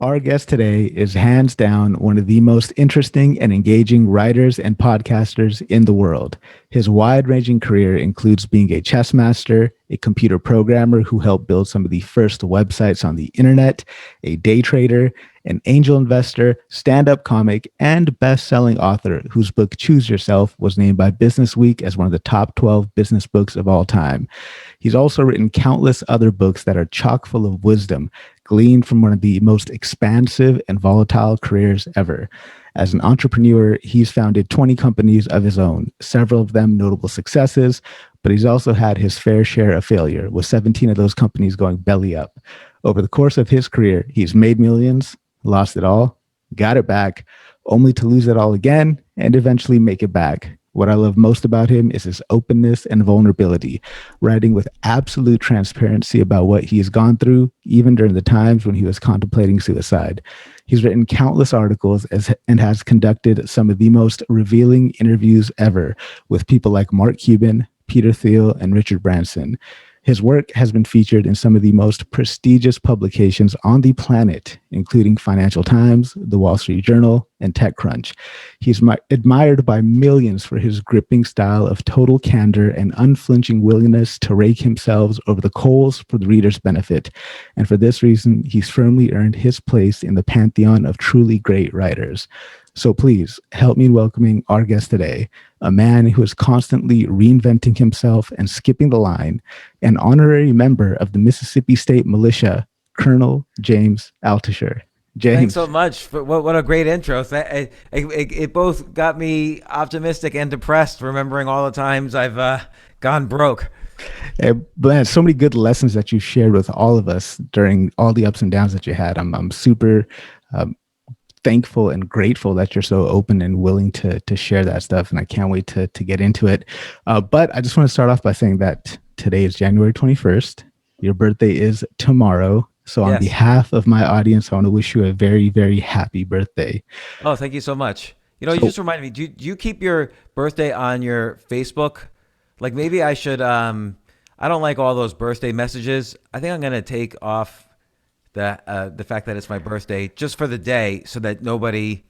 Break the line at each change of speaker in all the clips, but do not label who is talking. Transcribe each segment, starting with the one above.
Our guest today is hands down one of the most interesting and engaging writers and podcasters in the world. His wide ranging career includes being a chess master, a computer programmer who helped build some of the first websites on the internet, a day trader, an angel investor, stand up comic, and best selling author whose book Choose Yourself was named by Business Week as one of the top 12 business books of all time. He's also written countless other books that are chock full of wisdom, gleaned from one of the most expansive and volatile careers ever. As an entrepreneur, he's founded 20 companies of his own, several of them notable successes, but he's also had his fair share of failure, with 17 of those companies going belly up. Over the course of his career, he's made millions, lost it all, got it back, only to lose it all again, and eventually make it back. What I love most about him is his openness and vulnerability, writing with absolute transparency about what he has gone through, even during the times when he was contemplating suicide. He's written countless articles and has conducted some of the most revealing interviews ever with people like Mark Cuban, Peter Thiel, and Richard Branson. His work has been featured in some of the most prestigious publications on the planet, including Financial Times, The Wall Street Journal, and TechCrunch. He's admired by millions for his gripping style of total candor and unflinching willingness to rake himself over the coals for the reader's benefit. And for this reason, he's firmly earned his place in the pantheon of truly great writers. So please help me in welcoming our guest today, a man who is constantly reinventing himself and skipping the line, an honorary member of the Mississippi State Militia, Colonel James Altucher.
Thanks
James,
so much. For, what a great intro. It both got me optimistic and depressed, remembering all the times I've gone broke.
man, so many good lessons that you shared with all of us during all the ups and downs that you had. I'm super um, thankful and grateful that you're so open and willing to share that stuff, and I can't wait to get into it. But I just want to start off by saying that today is January 21st. Your birthday is tomorrow. So on
Yes.
behalf of my audience, I want to wish you a very, very happy birthday.
Oh, thank you so much. You
So
just reminded me. Do you keep your birthday on your Facebook? Like maybe I should. I don't like all those birthday messages. I think I'm gonna take off the fact that it's my birthday just for the day, so that nobody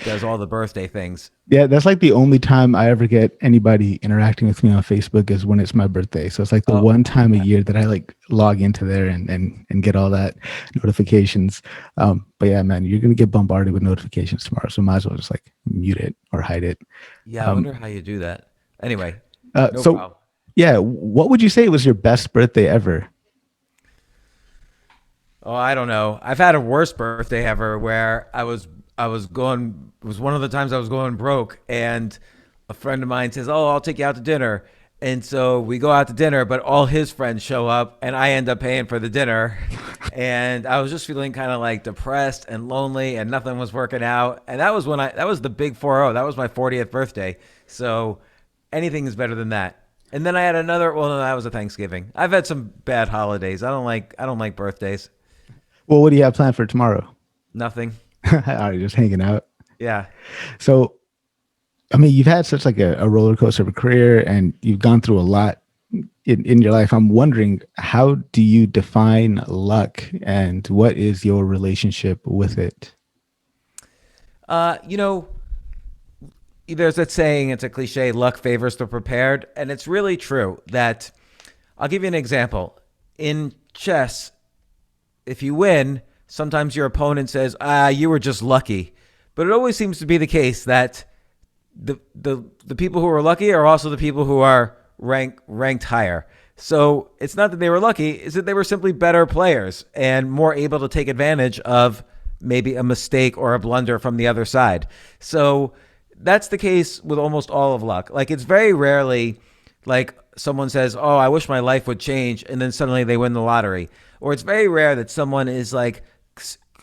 does all the birthday things.
yeah, that's like the only time I ever get anybody interacting with me on Facebook is when it's my birthday. So it's like the
Oh,
one time a year that I like log into there and get all that notifications. But yeah, man, you're gonna get bombarded with notifications tomorrow. So might as well just like mute it or hide it.
yeah. I
Um,
wonder how you do that. Anyway, no
so
problem.
yeah, what would you say was your best birthday ever?
Oh, I don't know. I've had a worse birthday ever where I was going it was one of the times I was going broke, and a friend of mine says, "Oh, I'll take you out to dinner." And so we go out to dinner, but all his friends show up and I end up paying for the dinner. And I was just feeling kind of like depressed and lonely and nothing was working out. And that was the big 40. That was my 40th birthday. So anything is better than that. And then I had another, well, no, that was a Thanksgiving. I've had some bad holidays. I don't like birthdays.
Well, what do you have planned for tomorrow?
Nothing.
Are you just hanging out?
Yeah.
So I mean, you've had such like a roller coaster of a career and you've gone through a lot in your life. I'm wondering, how do you define luck and what is your relationship with it?
Uh, you know, there's that saying, it's a cliche, luck favors the prepared. And it's really true that I'll give you an example. In chess, if you win, sometimes your opponent says, you were just lucky. But it always seems to be the case that the people who are lucky are also the people who are ranked higher. So it's not that they were lucky, it's that they were simply better players and more able to take advantage of maybe a mistake or a blunder from the other side. So that's the case with almost all of luck. Like it's very rarely like someone says, "Oh, I wish my life would change," and then suddenly they win the lottery. Or it's very rare that someone is like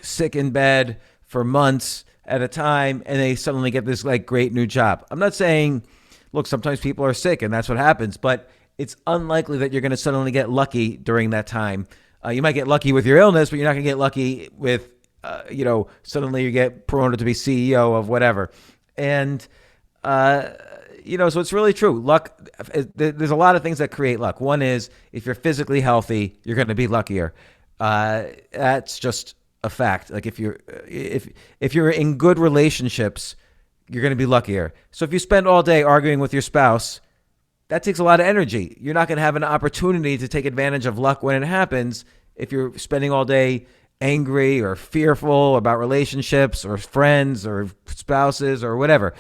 sick in bed for months at a time and they suddenly get this like great new job. I'm not saying, look, sometimes people are sick and that's what happens, but it's unlikely that you're going to suddenly get lucky during that time. You might get lucky with your illness, but you're not going to get lucky with, suddenly you get promoted to be CEO of whatever. And, so it's really true. Luck, there's a lot of things that create luck. One is if you're physically healthy, you're going to be luckier. That's just a fact. Like if you're in good relationships, you're going to be luckier. So if you spend all day arguing with your spouse, that takes a lot of energy. You're not going to have an opportunity to take advantage of luck when it happens if you're spending all day angry or fearful about relationships or friends or spouses or whatever.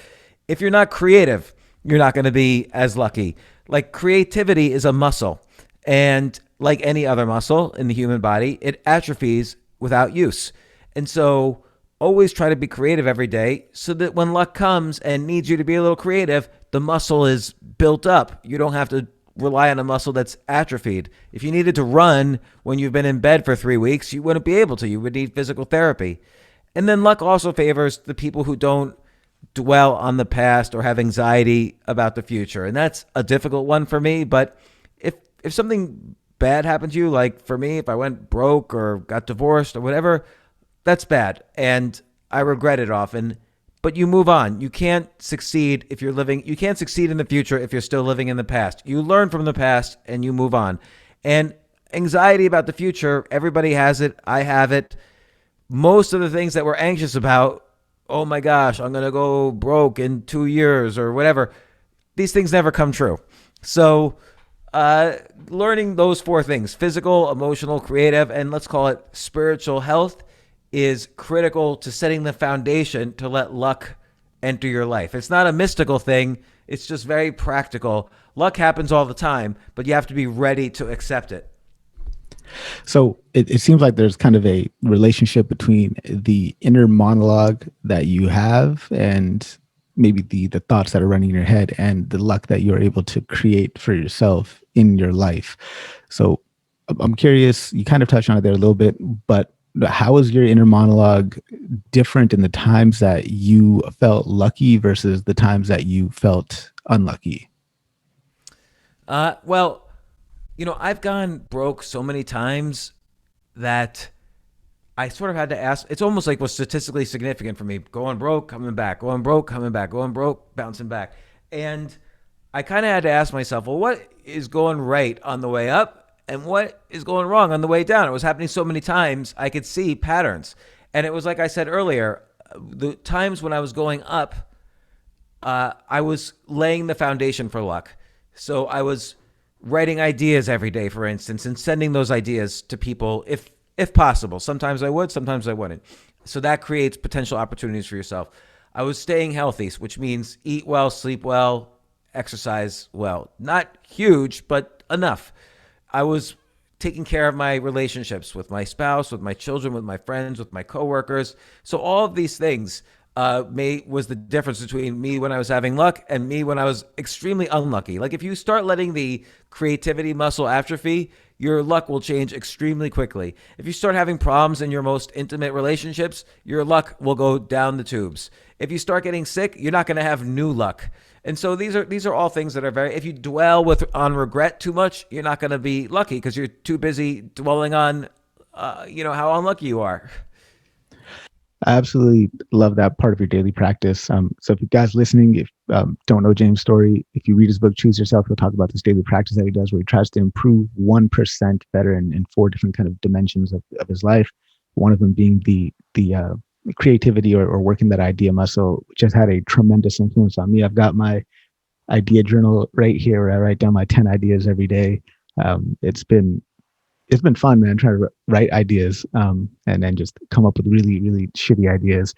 If you're not creative, you're not going to be as lucky. Like creativity is a muscle. And like any other muscle in the human body, it atrophies without use. And so always try to be creative every day so that when luck comes and needs you to be a little creative, the muscle is built up. You don't have to rely on a muscle that's atrophied. If you needed to run when you've been in bed for 3 weeks, you wouldn't be able to. You would need physical therapy. And then luck also favors the people who don't dwell on the past or have anxiety about the future. And that's a difficult one for me. But if something bad happened to you, like for me, if I went broke or got divorced or whatever, that's bad. And I regret it often. But you move on. You can't succeed if you're living, you can't succeed in the future if you're still living in the past. You learn from the past and you move on. And anxiety about the future, everybody has it. I have it. Most of the things that we're anxious about, oh my gosh, I'm going to go broke in 2 years or whatever, these things never come true. So learning those 4 things, physical, emotional, creative, and let's call it spiritual health, is critical to setting the foundation to let luck enter your life. It's not a mystical thing. It's just very practical. Luck happens all the time, but you have to be ready to accept it.
So it seems like there's kind of a relationship between the inner monologue that you have and maybe the thoughts that are running in your head and the luck that you're able to create for yourself in your life. So I'm curious, you kind of touched on it there a little bit, but how is your inner monologue different in the times that you felt lucky versus the times that you felt unlucky?
Well, I've gone broke so many times that I sort of had to ask. It's almost like was statistically significant for me. Going broke, coming back, going broke, coming back, going broke, bouncing back. And I kind of had to ask myself, well, what is going right on the way up? And what is going wrong on the way down? It was happening so many times, I could see patterns. And it was like I said earlier, the times when I was going up, I was laying the foundation for luck. So I was writing ideas every day, for instance, and sending those ideas to people if possible. Sometimes I would, sometimes I wouldn't. So that creates potential opportunities for yourself. I was staying healthy, which means eat well, sleep well, exercise well. Not huge, but enough. I was taking care of my relationships with my spouse, with my children, with my friends, with my coworkers. So all of these things was the difference between me when I was having luck and me when I was extremely unlucky. Like if you start letting the creativity muscle atrophy, your luck will change extremely quickly. If you start having problems in your most intimate relationships, your luck will go down the tubes. If you start getting sick, you're not going to have new luck. And so these are all things that are very, if you dwell on regret too much, you're not going to be lucky because you're too busy dwelling on, how unlucky you are.
I absolutely love that part of your daily practice. So if you guys listening, if don't know James' story, if you read his book, Choose Yourself, he'll talk about this daily practice that he does where he tries to improve 1% better in 4 different kind of dimensions of his life. One of them being the creativity or working that idea muscle, which has had a tremendous influence on me. I've got my idea journal right here where I write down my 10 ideas every day. It's been fun, man, trying to write ideas and then just come up with really, really shitty ideas.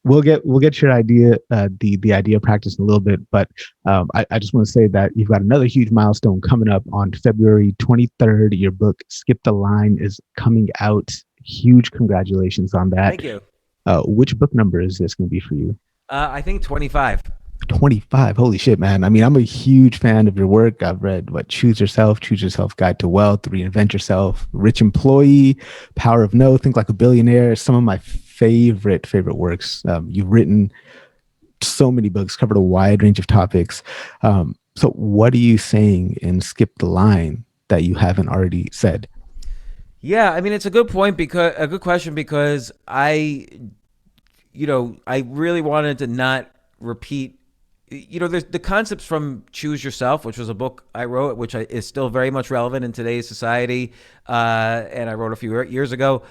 We'll get your idea, the idea practice in a little bit, but I just want to say that you've got another huge milestone coming up on February 23rd. Your book, Skip the Line, is coming out. Huge congratulations on that.
Thank you.
Which book number is this going to be for you?
I think 25.
25. Holy shit, man. I mean, I'm a huge fan of your work. I've read Choose Yourself Guide to Wealth, Reinvent Yourself, Rich Employee, Power of No, Think Like a Billionaire. Some of my favorite works. You've written so many books, covered a wide range of topics. So what are you saying in Skip the Line that you haven't already said?
Yeah, I mean, it's a good point because a good question because I really wanted to not repeat. There's the concepts from Choose Yourself, which was a book I wrote, which is still very much relevant in today's society, and I wrote a few years ago.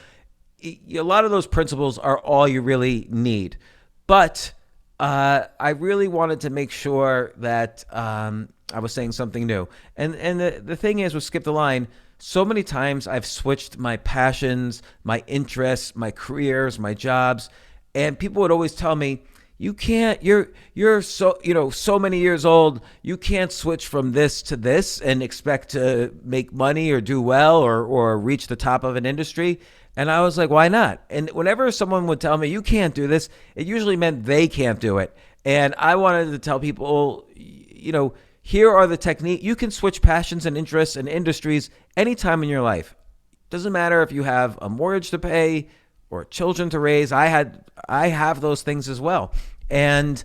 a lot of those principles are all you really need. But I really wanted to make sure that I was saying something new. And the thing is with Skip the Line, so many times I've switched my passions, my interests, my careers, my jobs, and people would always tell me, you can't, you're so, so many years old, you can't switch from this to this and expect to make money or do well or reach the top of an industry. And I was like, why not? And whenever someone would tell me you can't do this, it usually meant they can't do it. And I wanted to tell people, here are the technique. You can switch passions and interests and industries anytime in your life. Doesn't matter if you have a mortgage to pay or children to raise. I have those things as well. And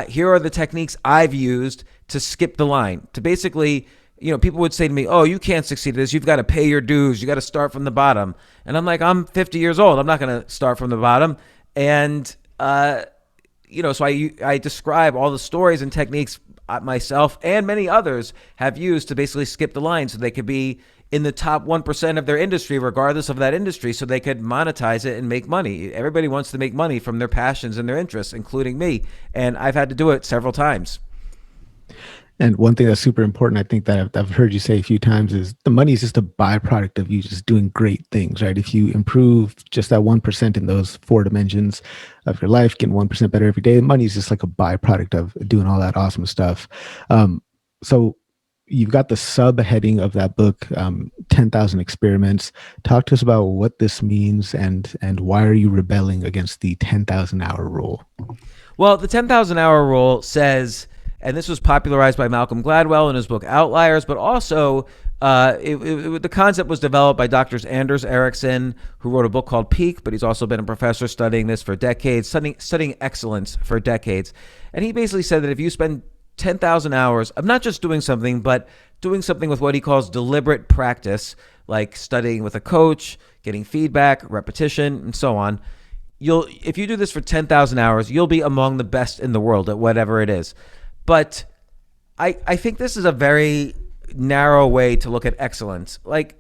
here are the techniques I've used to skip the line. To basically, people would say to me, oh, you can't succeed at this. You've got to pay your dues. You got to start from the bottom. And I'm like, I'm 50 years old. I'm not going to start from the bottom. And, so I describe all the stories and techniques myself and many others have used to basically skip the line so they could be in the top 1% of their industry, regardless of that industry, so they could monetize it and make money. Everybody wants to make money from their passions and their interests, including me. And I've had to do it several times.
And one thing that's super important, I think that I've heard you say a few times, is the money is just a byproduct of you just doing great things, right? If you improve just that 1% in those four dimensions of your life, getting 1% better every day, money is just like a byproduct of doing all that awesome stuff. So you've got the subheading of that book, 10,000 Experiments. Talk to us about what this means and why are you rebelling against the 10,000 hour rule?
Well, the 10,000 hour rule says, and this was popularized by Malcolm Gladwell in his book Outliers, but also the concept was developed by Drs. Anders Ericsson, who wrote a book called Peak, but he's also been a professor studying this for decades, studying excellence for decades. And he basically said that if you spend 10,000 hours of not just doing something, but doing something with what he calls deliberate practice, like studying with a coach, getting feedback, repetition, and so on, if you do this for 10,000 hours, you'll be among the best in the world at whatever it is. But I think this is a very narrow way to look at excellence. Like,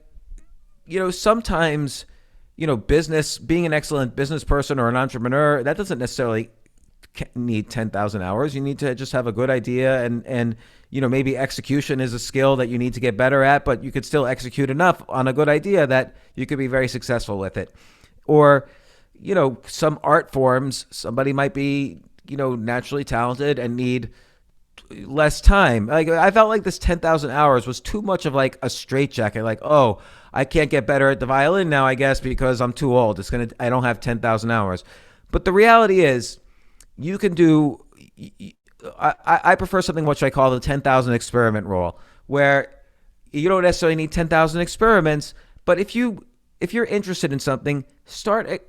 sometimes, being an excellent business person or an entrepreneur, that doesn't necessarily need 10,000 hours. You need to just have a good idea and maybe execution is a skill that you need to get better at, but you could still execute enough on a good idea that you could be very successful with it. Or, some art forms, somebody might be, naturally talented and need less time. Like, I felt like this 10,000 hours was too much of like a straitjacket. Like, oh, I can't get better at the violin now, I guess, because I'm too old. I don't have 10,000 hours. But the reality is, you can do, I prefer something which I call the 10,000 experiment rule, where you don't necessarily need 10,000 experiments, but if you're interested in something, start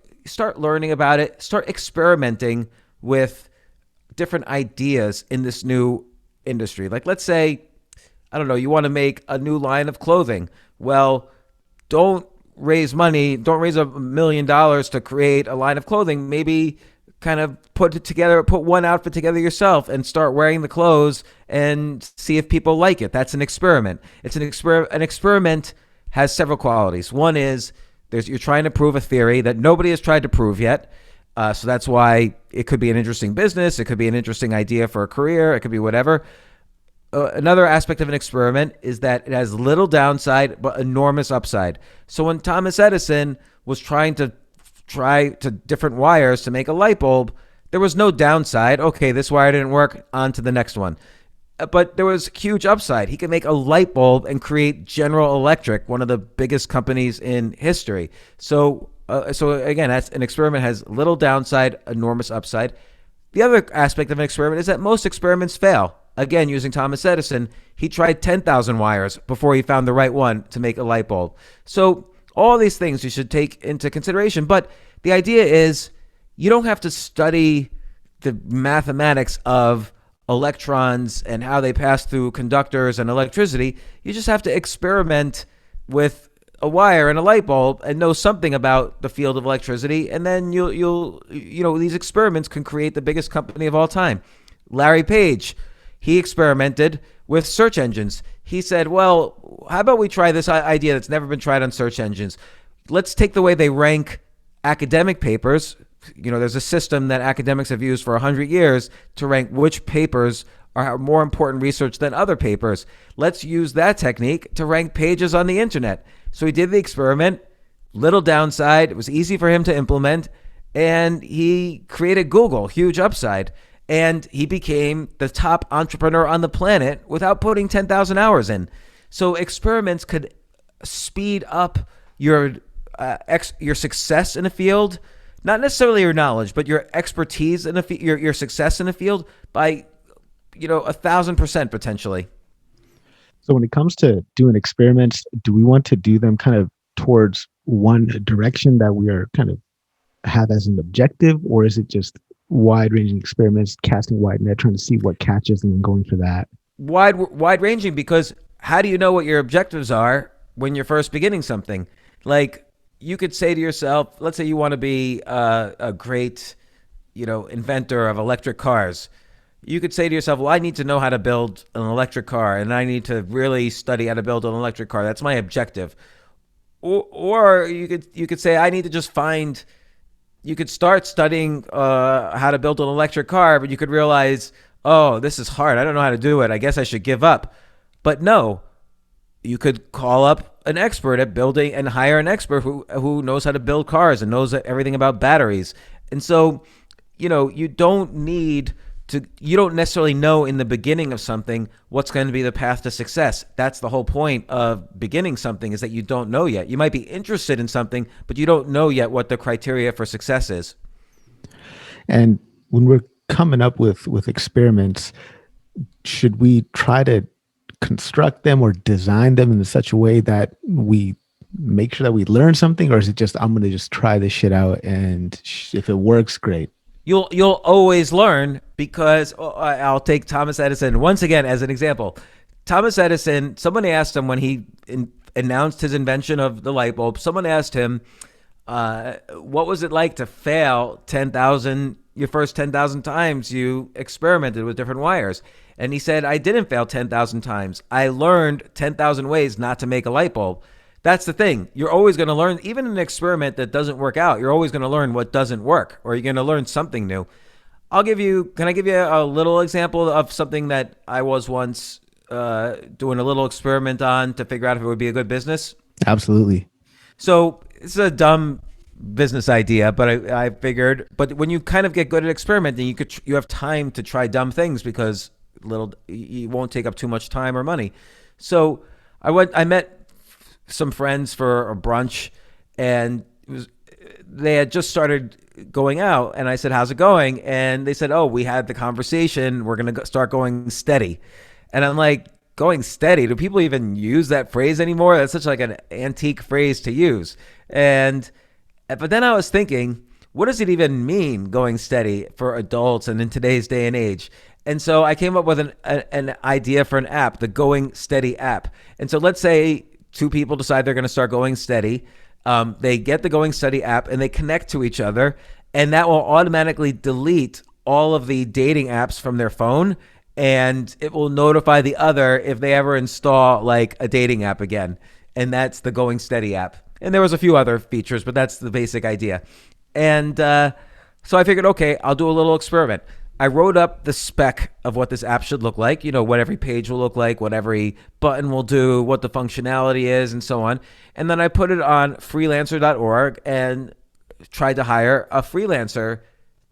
learning about it, start experimenting with different ideas in this new industry. Like, let's say, I don't know, you want to make a new line of clothing. Well, don't raise $1 million to create a line of clothing. Maybe kind of put one outfit together yourself and start wearing the clothes and see if people like it. That's an experiment. An experiment has several qualities. One is you're trying to prove a theory that nobody has tried to prove yet. So that's why it could be an interesting business. It could be an interesting idea for a career. It could be whatever. Another aspect of an experiment is that it has little downside but enormous upside. So when Thomas Edison was trying to different wires to make a light bulb, there was no downside. Okay, this wire didn't work, on to the next one. But there was huge upside. He could make a light bulb and create General Electric, one of the biggest companies in history. So again, that's an experiment has little downside, enormous upside. The other aspect of an experiment is that most experiments fail. Again, using Thomas Edison, he tried 10,000 wires before he found the right one to make a light bulb. So all these things you should take into consideration. But the idea is you don't have to study the mathematics of electrons and how they pass through conductors and electricity. You just have to experiment with a wire and a light bulb and know something about the field of electricity, and then these experiments can create the biggest company of all time. Larry Page, he experimented with search engines. He said, well, how about we try this idea that's never been tried on search engines? Let's take the way they rank academic papers. There's a system that academics have used for 100 years to rank which papers are more important research than other papers. Let's use that technique to rank pages on the internet. So he did the experiment, little downside. It was easy for him to implement, and he created Google, huge upside. And he became the top entrepreneur on the planet without putting 10,000 hours in. So experiments could speed up your success in a field, not necessarily your knowledge, but your expertise in your success in a field by 1,000% potentially.
So when it comes to doing experiments, do we want to do them kind of towards one direction that we are kind of have as an objective, or is it just wide-ranging experiments, casting wide net, trying to see what catches and then going for that?
Wide-ranging, because how do you know what your objectives are when you're first beginning something? Like, you could say to yourself, let's say you want to be a great, inventor of electric cars. You could say to yourself, well, I need to know how to build an electric car, and I need to really study how to build an electric car. That's my objective. Or you could say, I need to just find. You could start studying how to build an electric car, but you could realize, oh, this is hard. I don't know how to do it. I guess I should give up. But no, you could call up an expert at building and hire an expert who knows how to build cars and knows everything about batteries. And so, you don't necessarily know in the beginning of something what's going to be the path to success. That's the whole point of beginning something, is that you don't know yet. You might be interested in something, but you don't know yet what the criteria for success is.
And when we're coming up with experiments, should we try to construct them or design them in such a way that we make sure that we learn something, or is it just, I'm going to just try this shit out, and if it works, great?
You'll always learn, because I'll take Thomas Edison once again as an example. Thomas Edison, somebody asked him when he announced his invention of the light bulb, someone asked him, what was it like to fail your first 10,000 times you experimented with different wires? And he said, I didn't fail 10,000 times. I learned 10,000 ways not to make a light bulb. That's the thing. You're always going to learn, even in an experiment that doesn't work out, you're always going to learn what doesn't work, or you're going to learn something new. Can I give you a little example of something that I was once doing a little experiment on to figure out if it would be a good business?
Absolutely.
So it's a dumb business idea, but I figured, but when you kind of get good at experimenting, you have time to try dumb things, because you won't take up too much time or money. So I met some friends for a brunch, and they had just started going out, and I said, how's it going? And they said, oh, we had the conversation, we're going to start going steady. And I'm like, going steady? Do people even use that phrase anymore? That's such like an antique phrase to use. But then I was thinking, what does it even mean, going steady, for adults and in today's day and age? And so I came up with an idea for an app, the Going Steady app. And so let's say two people decide they're going to start going steady. They get the Going Steady app and they connect to each other, and that will automatically delete all of the dating apps from their phone, and it will notify the other if they ever install like a dating app again. And that's the Going Steady app. And there was a few other features, but that's the basic idea. And so I figured, okay, I'll do a little experiment. I wrote up the spec of what this app should look like, what every page will look like, what every button will do, what the functionality is, and so on. And then I put it on freelancer.org and tried to hire a freelancer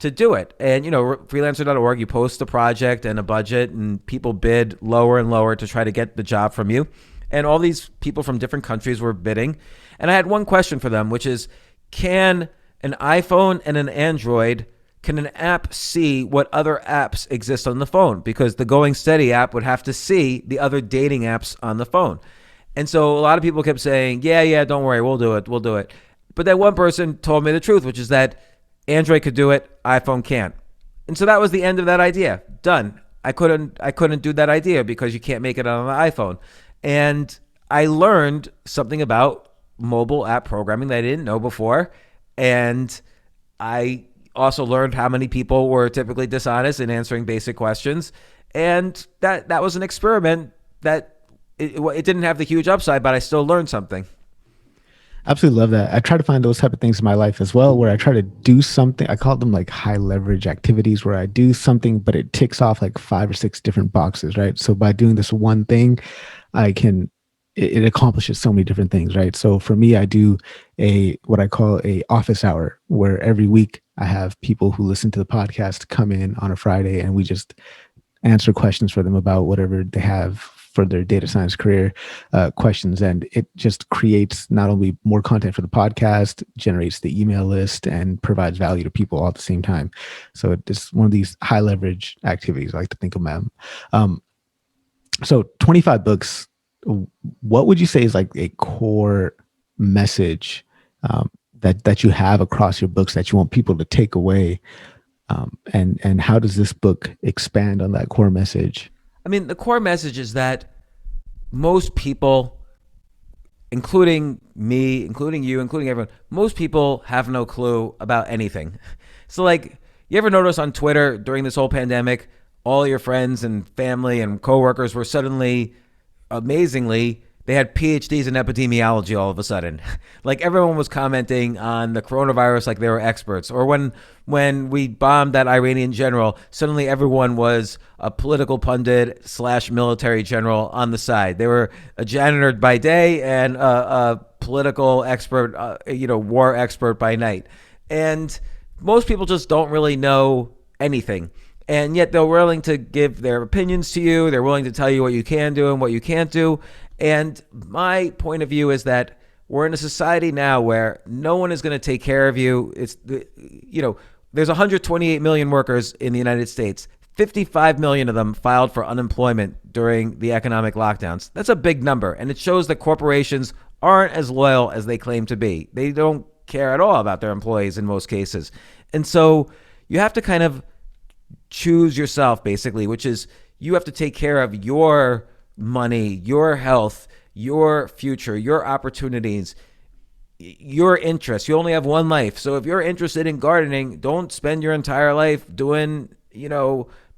to do it. And, freelancer.org, you post the project and a budget, and people bid lower and lower to try to get the job from you. And all these people from different countries were bidding. And I had one question for them, which is, can an iPhone and an Android, can an app see what other apps exist on the phone? Because the Going Steady app would have to see the other dating apps on the phone. And so a lot of people kept saying, yeah, don't worry, we'll do it. But then one person told me the truth, which is that Android could do it, iPhone can't. And so that was the end of that idea. Done. I couldn't do that idea because you can't make it on an iPhone. And I learned something about mobile app programming that I didn't know before. And I also learned how many people were typically dishonest in answering basic questions. And that was an experiment that it didn't have the huge upside, but I still learned something.
Absolutely love that. I try to find those type of things in my life as well, where I try to do something. I call them like high leverage activities, where I do something, but it ticks off like 5 or 6 different boxes, right? So by doing this one thing, I can it accomplishes so many different things, right? So for me, I do a what I call a office hour, where every week I have people who listen to the podcast come in on a Friday, and we just answer questions for them about whatever they have for their data science career, questions. And it just creates not only more content for the podcast, generates the email list, and provides value to people all at the same time. So it's one of these high leverage activities I like to think of them. Um, so 25 books, what would you say is like a core message that you have across your books that you want people to take away, and how does this book expand on that core message?
I mean, the core message is that most people, including me, including you, including everyone, most people have no clue about anything. So, like, you ever notice on Twitter during this whole pandemic, all your friends and family and coworkers were suddenly, amazingly, they had PhDs in epidemiology all of a sudden. Like everyone was commenting on the coronavirus like they were experts. Or when we bombed that Iranian general, suddenly everyone was a political pundit slash military general on the side. They were a janitor by day and a political expert, war expert by night. And most people just don't really know anything. And yet they're willing to give their opinions to you. They're willing to tell you what you can do and what you can't do. And my point of view is that we're in a society now where no one is going to take care of you. There's 128 million workers in the United States. 55 million of them filed for unemployment during the economic lockdowns. That's a big number. And it shows that corporations aren't as loyal as they claim to be. They don't care at all about their employees in most cases. And so you have to kind of choose yourself, basically, which is you have to take care of your money, your health, your future, your opportunities, your interests. You only have one life. So if you're interested in gardening, don't spend your entire life doing,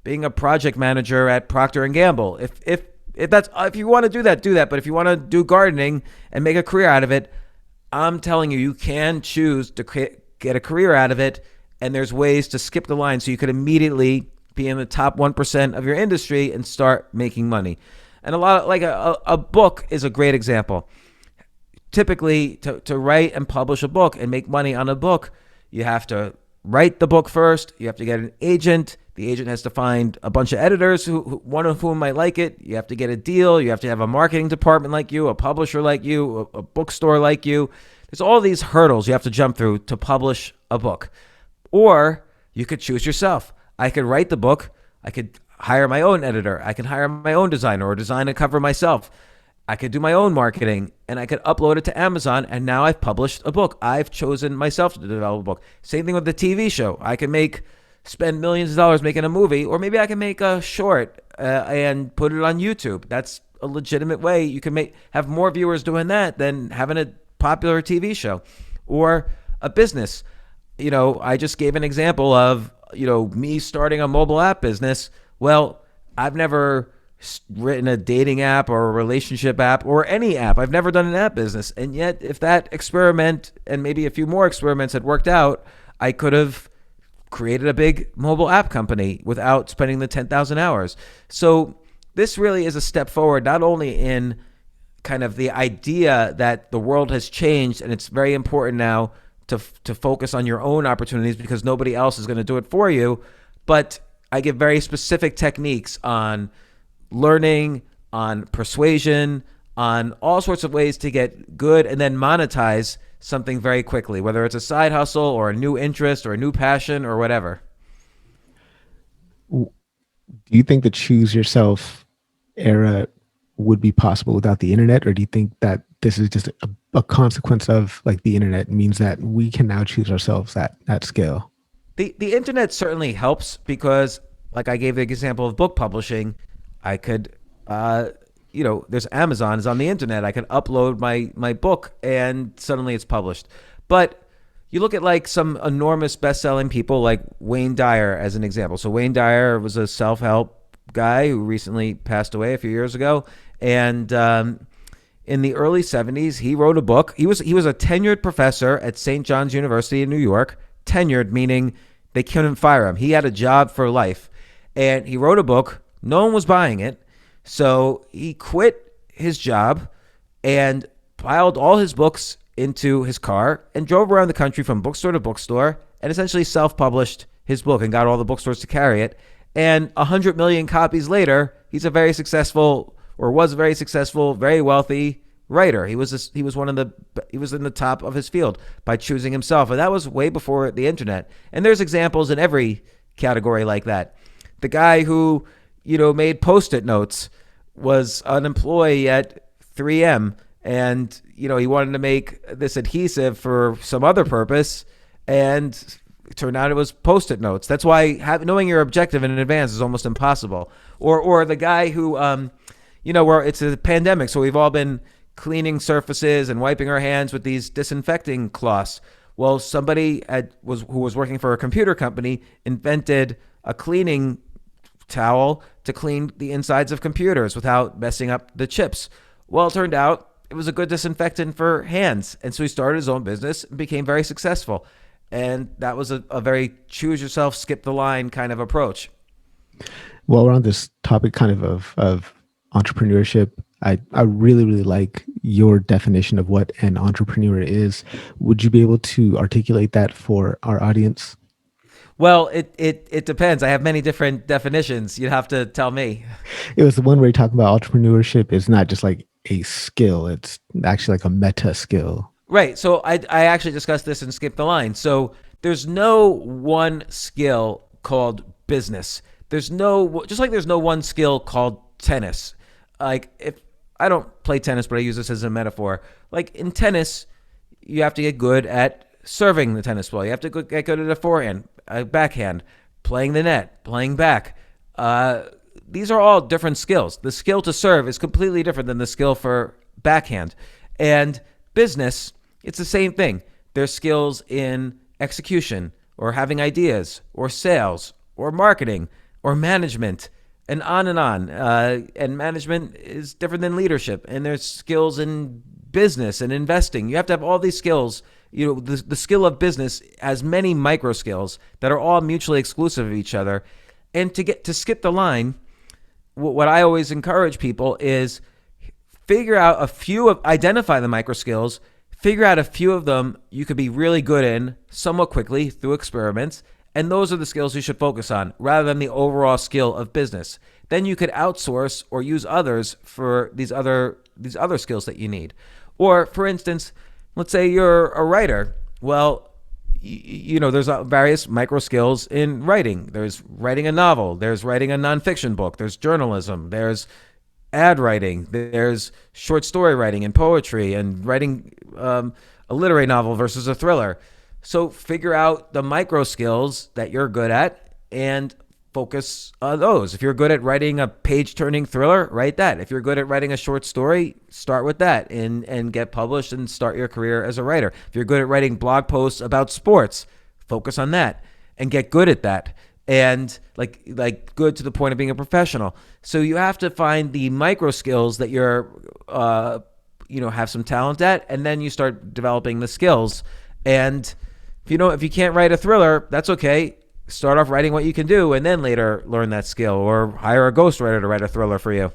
being a project manager at Procter and Gamble. If you want to do that. But if you want to do gardening and make a career out of it, I'm telling you, you can choose to get a career out of it. And there's ways to skip the line so you could immediately be in the top 1% of your industry and start making money. And a book is a great example. Typically, to write and publish a book and make money on a book, you have to write the book first. You have to get an agent. The agent has to find a bunch of editors, one of whom might like it. You have to get a deal. You have to have a marketing department like you, a publisher like you, a bookstore like you. There's all these hurdles you have to jump through to publish a book. Or you could choose yourself. I could write the book. I could hire my own editor. I can hire my own designer or design a cover myself. I could do my own marketing and I could upload it to Amazon. And now I've published a book. I've chosen myself to develop a book. Same thing with the TV show. I can spend millions of dollars making a movie, or maybe I can make a short and put it on YouTube. That's a legitimate way. You can have more viewers doing that than having a popular TV show or a business. I just gave an example of, me starting a mobile app business. Well, I've never written a dating app or a relationship app or any app. I've never done an app business. And yet, if that experiment and maybe a few more experiments had worked out, I could have created a big mobile app company without spending the 10,000 hours. So this really is a step forward, not only in kind of the idea that the world has changed and it's very important now to focus on your own opportunities because nobody else is going to do it for you. But I give very specific techniques on learning, on persuasion, on all sorts of ways to get good and then monetize something very quickly, whether it's a side hustle or a new interest or a new passion or whatever.
Do you think the choose yourself era would be possible without the internet, or do you think that this is just a consequence of like the internet means that we can now choose ourselves at scale?
The internet certainly helps because, like I gave the example of book publishing, I could, there's Amazon is on the internet. I could upload my book and suddenly it's published. But you look at like some enormous best-selling people like Wayne Dyer as an example. So Wayne Dyer was a self-help guy who recently passed away a few years ago. And in the early 70s, he wrote a book. He was a tenured professor at St. John's University in New York. Tenured meaning they couldn't fire him. He had a job for life. And he wrote a book. No one was buying it. So he quit his job and piled all his books into his car and drove around the country from bookstore to bookstore and essentially self-published his book and got all the bookstores to carry it. And 100 million copies later, he's a very successful, or was a very successful, very wealthy writer. He was in the top of his field by choosing himself. And that was way before the internet. And there's examples in every category like that. The guy who, made Post-it notes was an employee at 3M, and he wanted to make this adhesive for some other purpose, and it turned out it was Post-it notes. That's why knowing your objective in advance is almost impossible. Or the guy who, where it's a pandemic, so we've all been cleaning surfaces and wiping our hands with these disinfecting cloths. Well, somebody who was working for a computer company invented a cleaning towel to clean the insides of computers without messing up the chips. Well, it turned out it was a good disinfectant for hands. And so he started his own business and became very successful. And that was a very choose yourself, skip the line kind of approach.
Well, we're on this topic kind of entrepreneurship. I really, really like your definition of what an entrepreneur is. Would you be able to articulate that for our audience?
Well, it depends. I have many different definitions. You'd have to tell me.
It was the one where you talk about entrepreneurship is not just like a skill. It's actually like a meta skill.
Right. So I actually discussed this in Skip the Line. So there's no one skill called business. Just like there's no one skill called tennis. Like if I don't play tennis, but I use this as a metaphor. Like in tennis, you have to get good at serving the tennis ball. You have to get good at a forehand, a backhand, playing the net, playing back. These are all different skills. The skill to serve is completely different than the skill for backhand. And business, it's the same thing. There's skills in execution or having ideas or sales or marketing or management and on and on. And management is different than leadership. And there's skills in business and investing. You have to have all these skills. The skill of business has many micro skills that are all mutually exclusive of each other. And to skip the line, what I always encourage people is identify the micro skills, figure out a few of them you could be really good in somewhat quickly through experiments. And those are the skills you should focus on rather than the overall skill of business. Then you could outsource or use others for these other skills that you need. Or for instance, let's say you're a writer. Well, there's various micro skills in writing. There's writing a novel. There's writing a nonfiction book. There's journalism. There's ad writing. There's short story writing and poetry and writing a literary novel versus a thriller. So figure out the micro skills that you're good at and focus on those. If you're good at writing a page-turning thriller, write that. If you're good at writing a short story, start with that and get published and start your career as a writer. If you're good at writing blog posts about sports, focus on that and get good at that. And like good to the point of being a professional. So you have to find the micro skills that you're have some talent at, and then you start developing the skills. And if you can't write a thriller, that's okay. Start off writing what you can do and then later learn that skill, or hire a ghostwriter to write a thriller for you.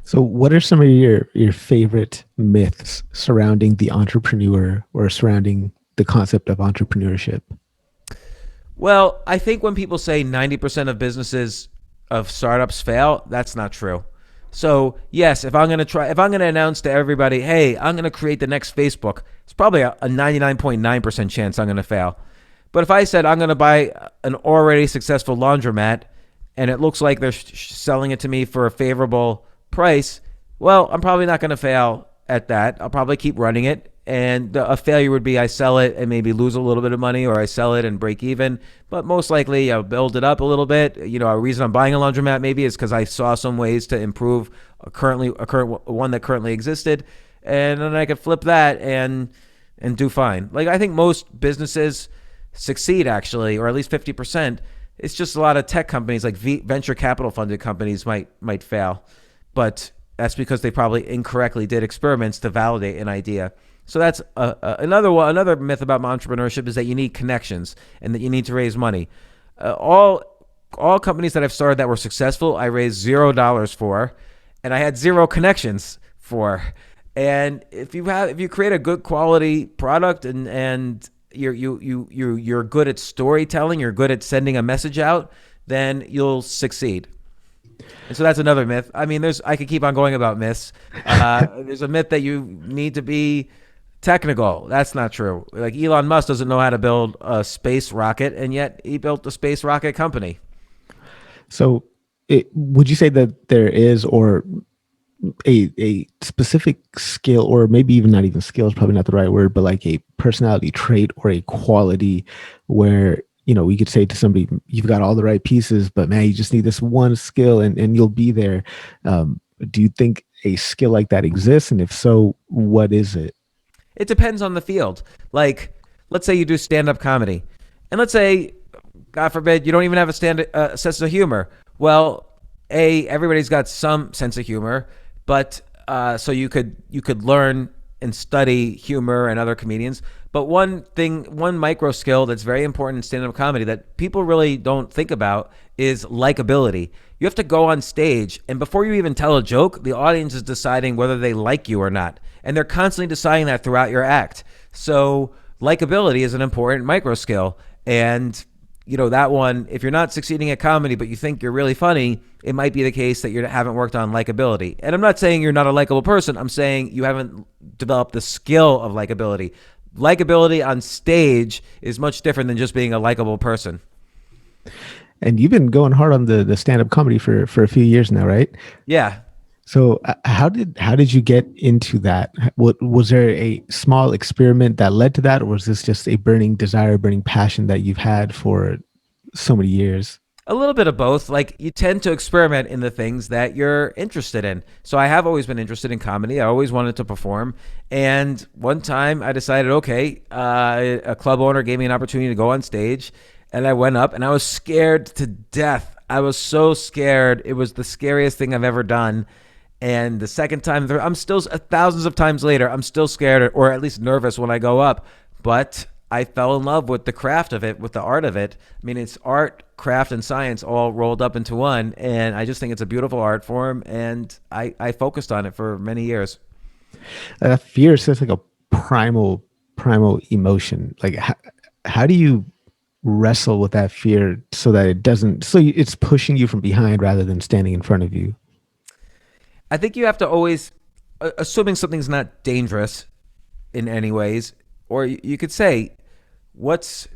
So what are some of your favorite myths surrounding the entrepreneur or surrounding the concept of entrepreneurship?
Well, I think when people say 90% of startups fail, that's not true. So yes, if I'm going to announce to everybody, hey, I'm going to create the next Facebook, it's probably a 99.9% chance I'm going to fail. But if I said I'm going to buy an already successful laundromat and it looks like they're selling it to me for a favorable price, well, I'm probably not going to fail at that. I'll probably keep running it. And a failure would be I sell it and maybe lose a little bit of money, or I sell it and break even. But most likely I'll build it up a little bit. A reason I'm buying a laundromat maybe is because I saw some ways to improve a current one that currently existed. And then I could flip that and do fine. Like I think most businesses succeed actually, or at least 50%. It's just a lot of tech companies like venture capital funded companies might fail. But that's because they probably incorrectly did experiments to validate an idea. So that's another one. Another myth about entrepreneurship is that you need connections and that you need to raise money. All companies that I've started that were successful, I raised $0 for, and I had zero connections for. And if you create a good quality product and you're good at storytelling, you're good at sending a message out, then you'll succeed. And so that's another myth. I mean, I could keep on going about myths. There's a myth that you need to be technical. That's not true. Like Elon Musk doesn't know how to build a space rocket, and yet he built a space rocket company.
So, would you say that there is, or a specific skill, or maybe even not even skill is probably not the right word, but like a personality trait or a quality where, we could say to somebody, you've got all the right pieces, but man, you just need this one skill and you'll be there. Do you think a skill like that exists? And if so, what is it?
It depends on the field. Like, let's say you do stand-up comedy, and let's say, God forbid, you don't even have a sense of humor. Well, everybody's got some sense of humor, but so you could learn and study humor and other comedians. But one micro skill that's very important in stand-up comedy that people really don't think about is likability. You have to go on stage, and before you even tell a joke, the audience is deciding whether they like you or not. And they're constantly deciding that throughout your act. So likability is an important micro skill. And that one, if you're not succeeding at comedy, but you think you're really funny, it might be the case that you haven't worked on likability. And I'm not saying you're not a likable person. I'm saying you haven't developed the skill of likability. Likability on stage is much different than just being a likable person.
And you've been going hard on the stand-up comedy for a few years now, right?
Yeah.
So how did you get into that? Was there a small experiment that led to that, or was this just a burning desire, burning passion that you've had for so many years?
A little bit of both. Like, you tend to experiment in the things that you're interested in. So I have always been interested in comedy. I always wanted to perform. And one time I decided, okay, a club owner gave me an opportunity to go on stage, and I went up and I was scared to death. I was so scared. It was the scariest thing I've ever done. And the second time, I'm still thousands of times later, I'm still scared, or at least nervous when I go up. But I fell in love with the craft of it, with the art of it. I mean, it's art, craft, and science all rolled up into one. And I just think it's a beautiful art form. And I focused on it for many years.
Fear is just like a primal emotion. Like, how do you wrestle with that fear so that it doesn't, it's pushing you from behind rather than standing in front of you?
I think you have to always, assuming something's not dangerous in any ways, or you could say, there's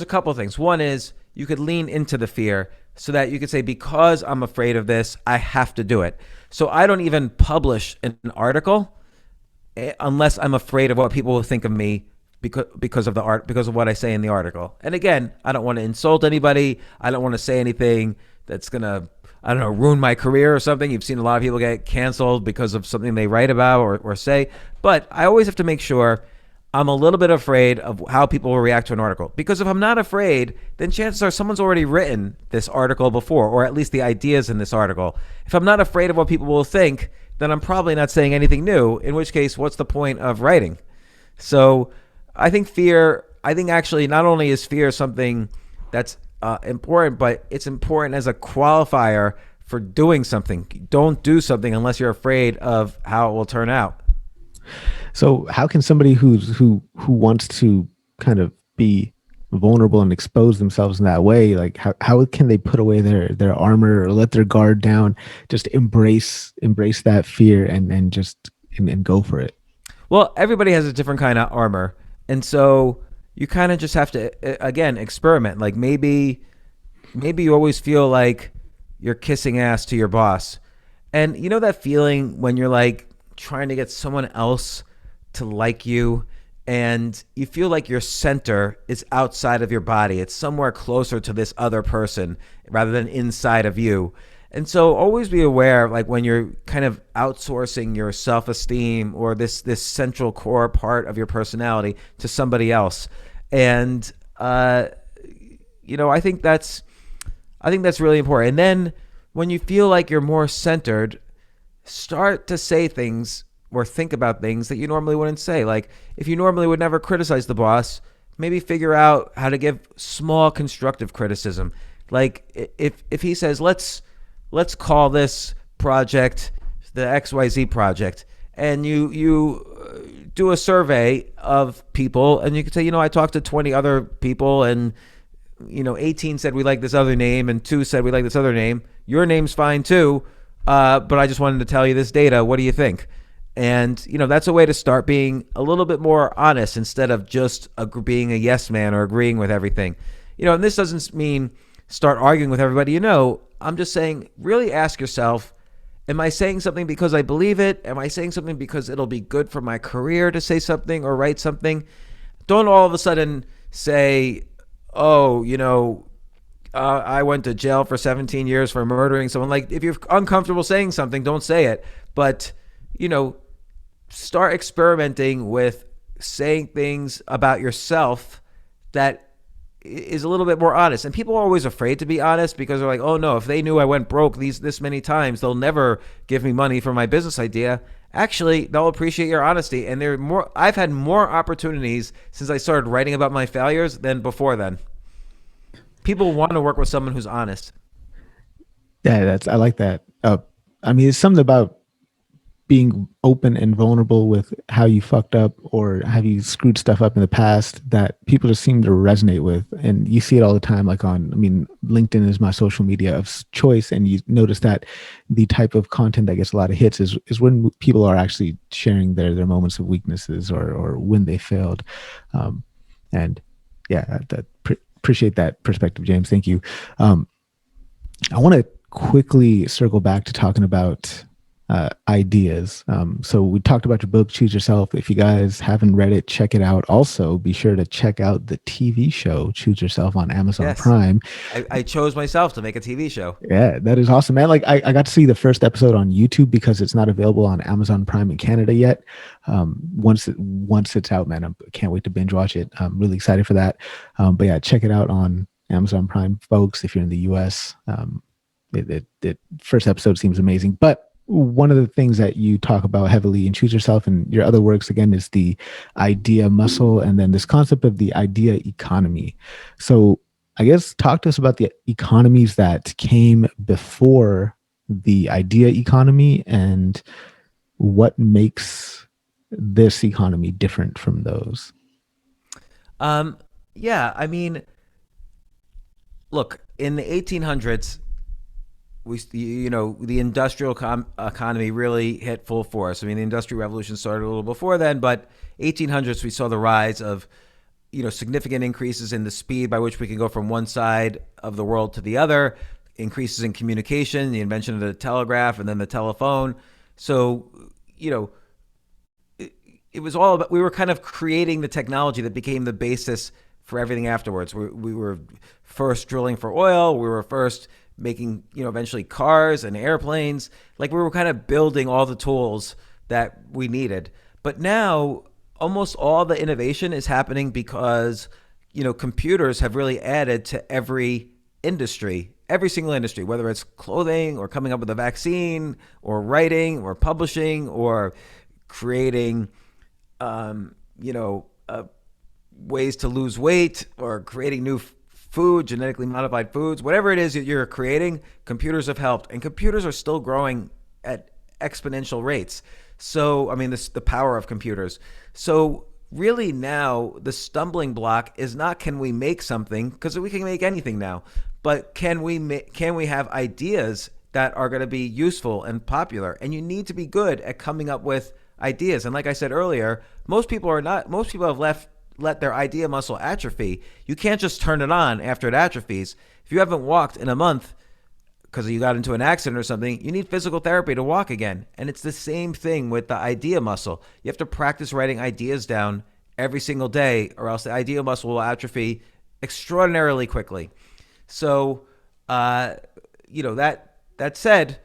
a couple of things. One is you could lean into the fear so that you could say, because I'm afraid of this, I have to do it. So I don't even publish an article unless I'm afraid of what people will think of me because of the art, because of what I say in the article. And again, I don't want to insult anybody. I don't want to say anything that's going to, I don't know, ruin my career or something. You've seen a lot of people get canceled because of something they write about or say. But I always have to make sure I'm a little bit afraid of how people will react to an article. Because if I'm not afraid, then chances are someone's already written this article before, or at least the ideas in this article. If I'm not afraid of what people will think, then I'm probably not saying anything new, in which case, what's the point of writing? So I think actually not only is fear something that's important, but it's important as a qualifier for doing something. Don't do something unless you're afraid of how it will turn out.
So how can somebody who wants to kind of be vulnerable and expose themselves in that way, like how can they put away their armor or let their guard down, just embrace that fear and just and go for it?
Well, everybody has a different kind of armor. And so you kind of just have to, again, experiment. Like maybe you always feel like you're kissing ass to your boss. And you know that feeling when you're like trying to get someone else to like you, and you feel like your center is outside of your body. It's somewhere closer to this other person rather than inside of you. And so always be aware, like when you're kind of outsourcing your self-esteem or this central core part of your personality to somebody else. And, I think that's really important. And then when you feel like you're more centered, start to say things or think about things that you normally wouldn't say. Like if you normally would never criticize the boss, maybe figure out how to give small constructive criticism. Like if he says, let's call this project the XYZ project, and you do a survey of people, and you could say, I talked to 20 other people, and 18 said we like this other name, and 2 said we like this other name. Your name's fine too, but I just wanted to tell you this data. What do you think? And that's a way to start being a little bit more honest instead of just being a yes man or agreeing with everything. And this doesn't mean start arguing with everybody. I'm just saying, really ask yourself, am I saying something because I believe it? Am I saying something because it'll be good for my career to say something or write something? Don't all of a sudden say, oh, I went to jail for 17 years for murdering someone. Like, if you're uncomfortable saying something, don't say it. But, start experimenting with saying things about yourself that is a little bit more honest. And people are always afraid to be honest because they're like, oh no, if they knew I went broke this many times, they'll never give me money for my business idea. Actually, they'll appreciate your honesty. And I've had more opportunities since I started writing about my failures than before then. People want to work with someone who's honest.
Yeah, I like that. It's something about being open and vulnerable with how you fucked up or have you screwed stuff up in the past that people just seem to resonate with. And you see it all the time, like LinkedIn is my social media of choice. And you notice that the type of content that gets a lot of hits is when people are actually sharing their moments of weaknesses or when they failed. And yeah, appreciate that perspective, James. Thank you. I want to quickly circle back to talking about ideas. So we talked about your book, Choose Yourself. If you guys haven't read it, check it out. Also, be sure to check out the TV show, Choose Yourself, on Amazon Prime.
I chose myself to make a TV show.
Yeah, that is awesome, man. Like I got to see the first episode on YouTube because it's not available on Amazon Prime in Canada yet. Once it's out, man, I can't wait to binge watch it. I'm really excited for that. But yeah, check it out on Amazon Prime, folks, if you're in the US. The first episode seems amazing. But one of the things that you talk about heavily in Choose Yourself and your other works, again, is the idea muscle and then this concept of the idea economy. So I guess talk to us about the economies that came before the idea economy and what makes this economy different from those.
Yeah, look, in the 1800s, the industrial economy really hit full force. The Industrial Revolution started a little before then, but 1800s, we saw the rise of, significant increases in the speed by which we can go from one side of the world to the other, increases in communication, the invention of the telegraph and then the telephone. So, it was all about, we were kind of creating the technology that became the basis for everything afterwards. We were first drilling for oil. We were first making, eventually cars and airplanes. Like, we were kind of building all the tools that we needed. But now almost all the innovation is happening because, computers have really added to every industry, every single industry, whether it's clothing or coming up with a vaccine or writing or publishing or creating, ways to lose weight or creating new food, genetically modified foods, whatever it is that you're creating, computers have helped. And computers are still growing at exponential rates. So, the power of computers. So really now the stumbling block is not can we make something, because we can make anything now, but can we have ideas that are going to be useful and popular? And you need to be good at coming up with ideas. And like I said earlier, most people have let their idea muscle atrophy. You can't just turn it on after it atrophies. If you haven't walked in a month because you got into an accident or something, you need physical therapy to walk again. And it's the same thing with the idea muscle. You have to practice writing ideas down every single day, or else the idea muscle will atrophy extraordinarily quickly. So, that said,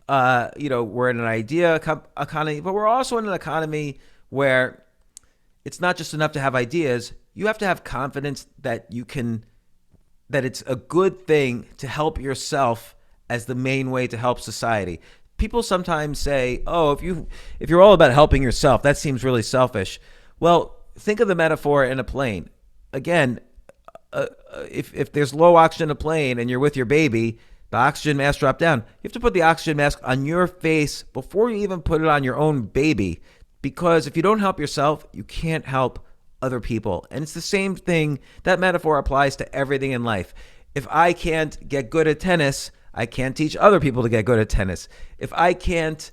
we're in an idea economy, but we're also in an economy where it's not just enough to have ideas. You have to have confidence that it's a good thing to help yourself as the main way to help society. people sometimes say, "Oh, if you're all about helping yourself, that seems really selfish." Well, think of the metaphor in a plane. Again, if there's low oxygen in a plane and you're with your baby, the oxygen mask drop down. You have to put the oxygen mask on your face before you even put it on your own baby, because if you don't help yourself, you can't help other people. And it's the same thing. That metaphor applies to everything in life. If I can't get good at tennis, I can't teach other people to get good at tennis. If I can't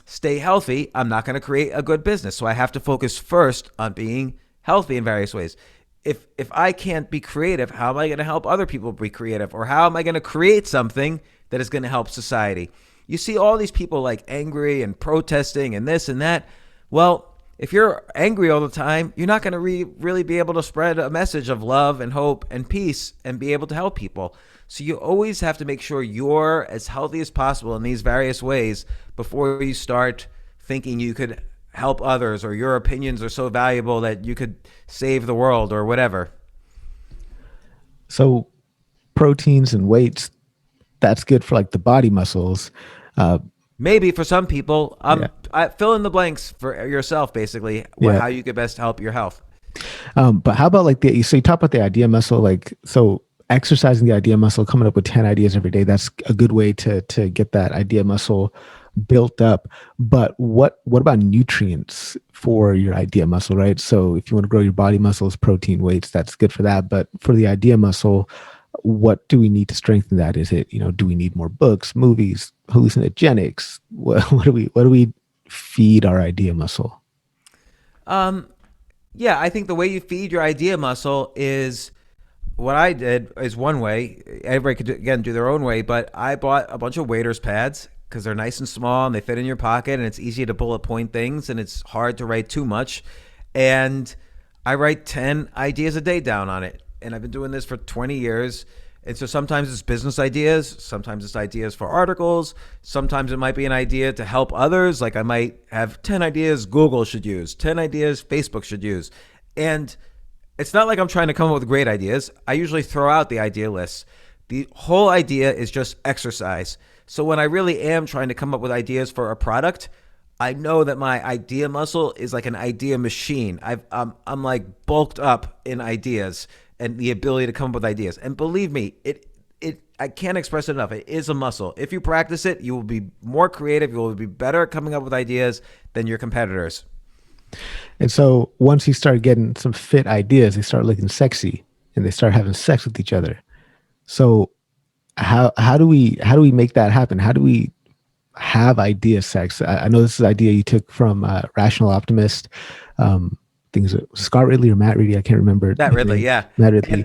stay healthy, I'm not going to create a good business. So I have to focus first on being healthy in various ways. If I can't be creative, how am I going to help other people be creative? Or how am I going to create something that is going to help society? You see all these people like angry and protesting and this and that. Well, if you're angry all the time, you're not going to really be able to spread a message of love and hope and peace and be able to help people. So you always have to make sure you're as healthy as possible in these various ways before you start thinking you could help others, or your opinions are so valuable that you could save the world or whatever.
So proteins and weights, that's good for like the body muscles.
Maybe for some people,
Yeah.
I fill in the blanks for yourself, basically,
Yeah.
how you could best help your health.
But how about like so you talk about the idea muscle, like, so exercising the idea muscle, coming up with 10 ideas every day, that's a good way to get that idea muscle built up. But what about nutrients for your idea muscle, right? So if you want to grow your body muscles, protein, weights, that's good for that. But for the idea muscle, what do we need to strengthen that? Is it, do we need more books, movies, hallucinogenics? What do we feed our idea muscle?
Yeah, I think the way you feed your idea muscle is, what I did is one way. Everybody could, again, do their own way, but I bought a bunch of waiter's pads because they're nice and small and they fit in your pocket, and it's easy to bullet point things and it's hard to write too much. And I write 10 ideas a day down on it. And I've been doing this for 20 years. And so sometimes it's business ideas, sometimes it's ideas for articles, sometimes it might be an idea to help others. Like I might have 10 ideas Google should use, 10 ideas Facebook should use. And it's not like I'm trying to come up with great ideas. I usually throw out the idea list. The whole idea is just exercise. So when I really am trying to come up with ideas for a product, I know that my idea muscle is like an idea machine. I'm like bulked up in ideas and the ability to come up with ideas. And believe me, I can't express it enough. It is a muscle. If you practice it, you will be more creative. You will be better at coming up with ideas than your competitors.
And so once you start getting some fit ideas, they start looking sexy and they start having sex with each other. So how do we make that happen? How do we have idea sex? I know this is an idea you took from Rational Optimist. Things Scott Ridley or Matt Ridley, I can't remember.
Matt Ridley, yeah.
Matt Ridley.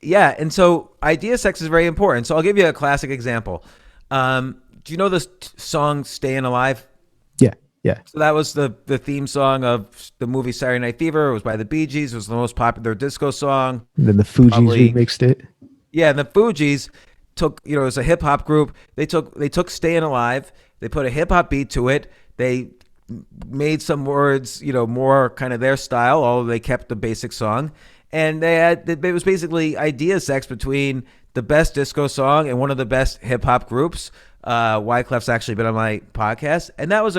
And so idea sex is very important. So I'll give you a classic example. Do you know this song "Staying Alive"?
Yeah.
So that was the theme song of the movie Saturday Night Fever. It was by the Bee Gees. It was the most popular disco song.
And then the Fugees remixed it.
Yeah, and the Fugees took, it was a hip hop group. They took "Staying Alive." They put a hip hop beat to it. They made some words, more kind of their style, although they kept the basic song. And it was basically idea sex between the best disco song and one of the best hip hop groups. Wyclef's actually been on my podcast, and that was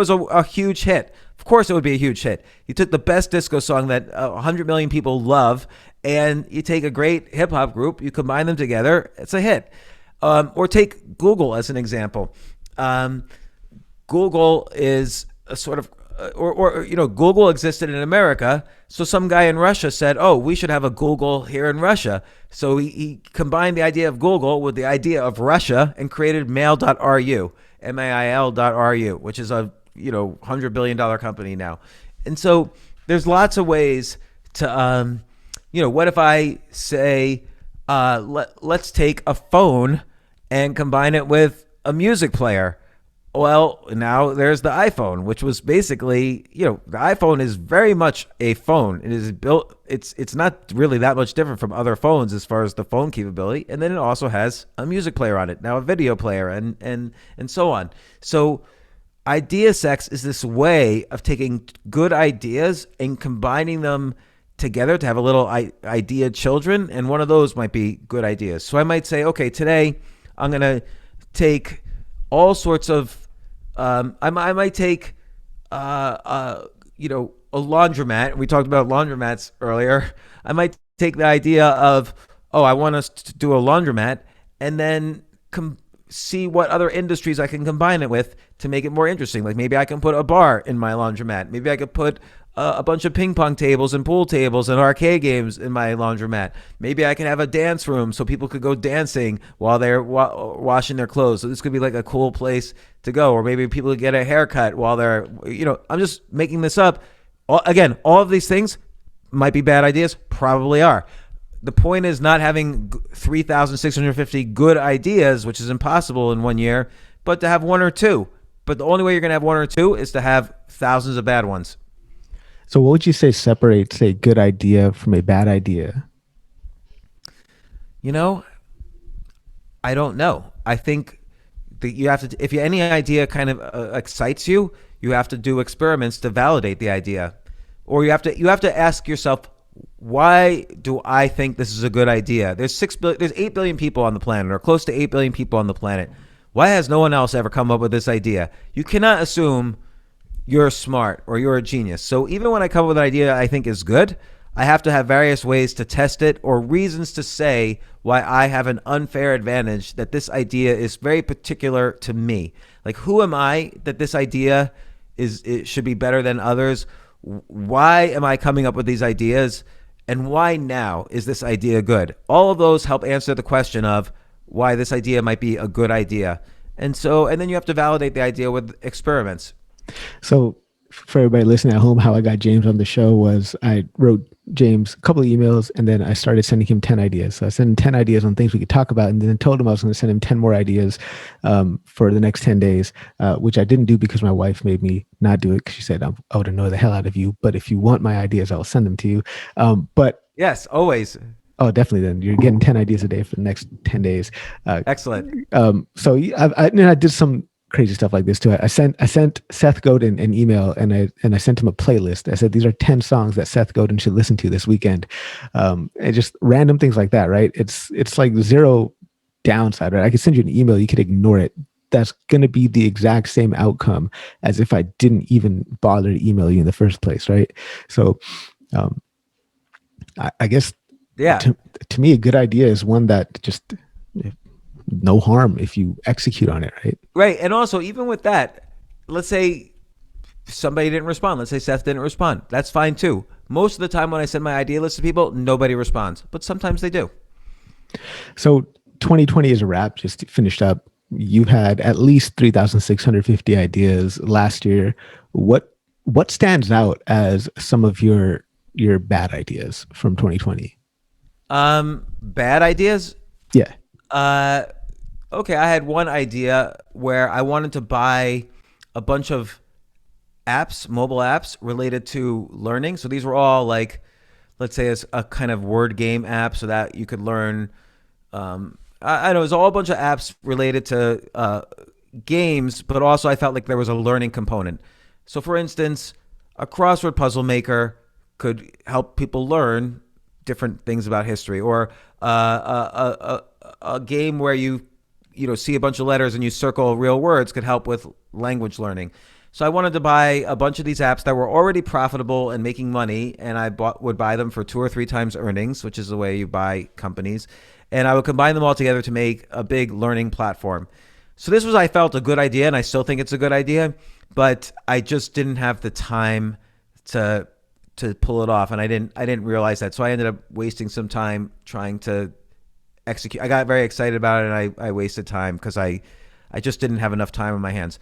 a huge hit. Of course, it would be a huge hit. You took the best disco song that 100 million people love, and you take a great hip hop group, you combine them together, it's a hit. Or take Google as an example. Google is a sort of, Google existed in America. So some guy in Russia said, "Oh, we should have a Google here in Russia." So he combined the idea of Google with the idea of Russia and created mail.ru, mail.ru, which is a, $100 billion company now. And so there's lots of ways to, what if I say, let's take a phone and combine it with a music player? Well, now there's the iPhone, which was basically, the iPhone is very much a phone. It is built, it's not really that much different from other phones as far as the phone capability. And then it also has a music player on it, now a video player, and so on. So idea sex is this way of taking good ideas and combining them together to have a little idea children. And one of those might be good ideas. So I might say, okay, today I'm going to take all sorts of. I might take, a laundromat. We talked about laundromats earlier. I might take the idea of, oh, I want us to do a laundromat, and then see what other industries I can combine it with to make it more interesting. Like maybe I can put a bar in my laundromat. Maybe I could put a bunch of ping pong tables and pool tables and arcade games in my laundromat. Maybe I can have a dance room so people could go dancing while they're washing their clothes. So this could be like a cool place to go. Or maybe people could get a haircut while they're, I'm just making this up. Again, all of these things might be bad ideas, probably are. The point is not having 3,650 good ideas, which is impossible in one year, but to have one or two. But the only way you're going to have one or two is to have thousands of bad ones.
So what would you say separates a good idea from a bad idea?
I don't know. I think that you have to, if any idea kind of excites you, you have to do experiments to validate the idea. Or you have to ask yourself, why do I think this is a good idea? There's 8 billion people on the planet, or close to 8 billion people on the planet. Why has no one else ever come up with this idea? You cannot assume you're smart or you're a genius. So even when I come up with an idea I think is good, I have to have various ways to test it or reasons to say why I have an unfair advantage, that this idea is very particular to me. Like, who am I that this idea it should be better than others? Why am I coming up with these ideas? And why now is this idea good? All of those help answer the question of why this idea might be a good idea. And then you have to validate the idea with experiments.
So for everybody listening at home, how I got James on the show was I wrote James a couple of emails, and then I started sending him 10 ideas. So I sent him 10 ideas on things we could talk about, and then told him I was going to send him 10 more ideas for the next 10 days, which I didn't do because my wife made me not do it, because she said, I would annoy the hell out of you, but if you want my ideas, I'll send them to you. But
yes, always.
Oh, definitely. Then you're getting 10 ideas a day for the next 10 days.
Excellent.
So I did some crazy stuff like this too. I sent Seth Godin an email, and I sent him a playlist. I said, these are 10 songs that Seth Godin should listen to this weekend. And just random things like that, right? It's like zero downside, right? I could send you an email, you could ignore it. That's going to be the exact same outcome as if I didn't even bother to email you in the first place, right? So I guess,
yeah.
To me, a good idea is one that just no harm if you execute on it, right?
Right. And also, even with that, let's say somebody didn't respond. Let's say Seth didn't respond. That's fine too. Most of the time when I send my idea list to people, nobody responds, but sometimes they do.
So 2020 is a wrap, just finished up. You had at least 3,650 ideas last year. What stands out as some of your bad ideas from 2020?
Bad ideas?
Yeah.
Okay, I had one idea where I wanted to buy a bunch of apps, mobile apps related to learning. So these were all like, let's say, as a kind of word game app so that you could learn. I know it was all a bunch of apps related to games, but also I felt like there was a learning component. So for instance, a crossword puzzle maker could help people learn different things about history, or a game where you see a bunch of letters and you circle real words could help with language learning. So I wanted to buy a bunch of these apps that were already profitable and making money, and I would buy them for 2 or 3 times earnings, which is the way you buy companies, and I would combine them all together to make a big learning platform. So this was, I felt, a good idea, and I still think it's a good idea, but I just didn't have the time to pull it off, and I didn't realize that. So I ended up wasting some time trying to execute. I got very excited about it, and I wasted time because I just didn't have enough time on my hands.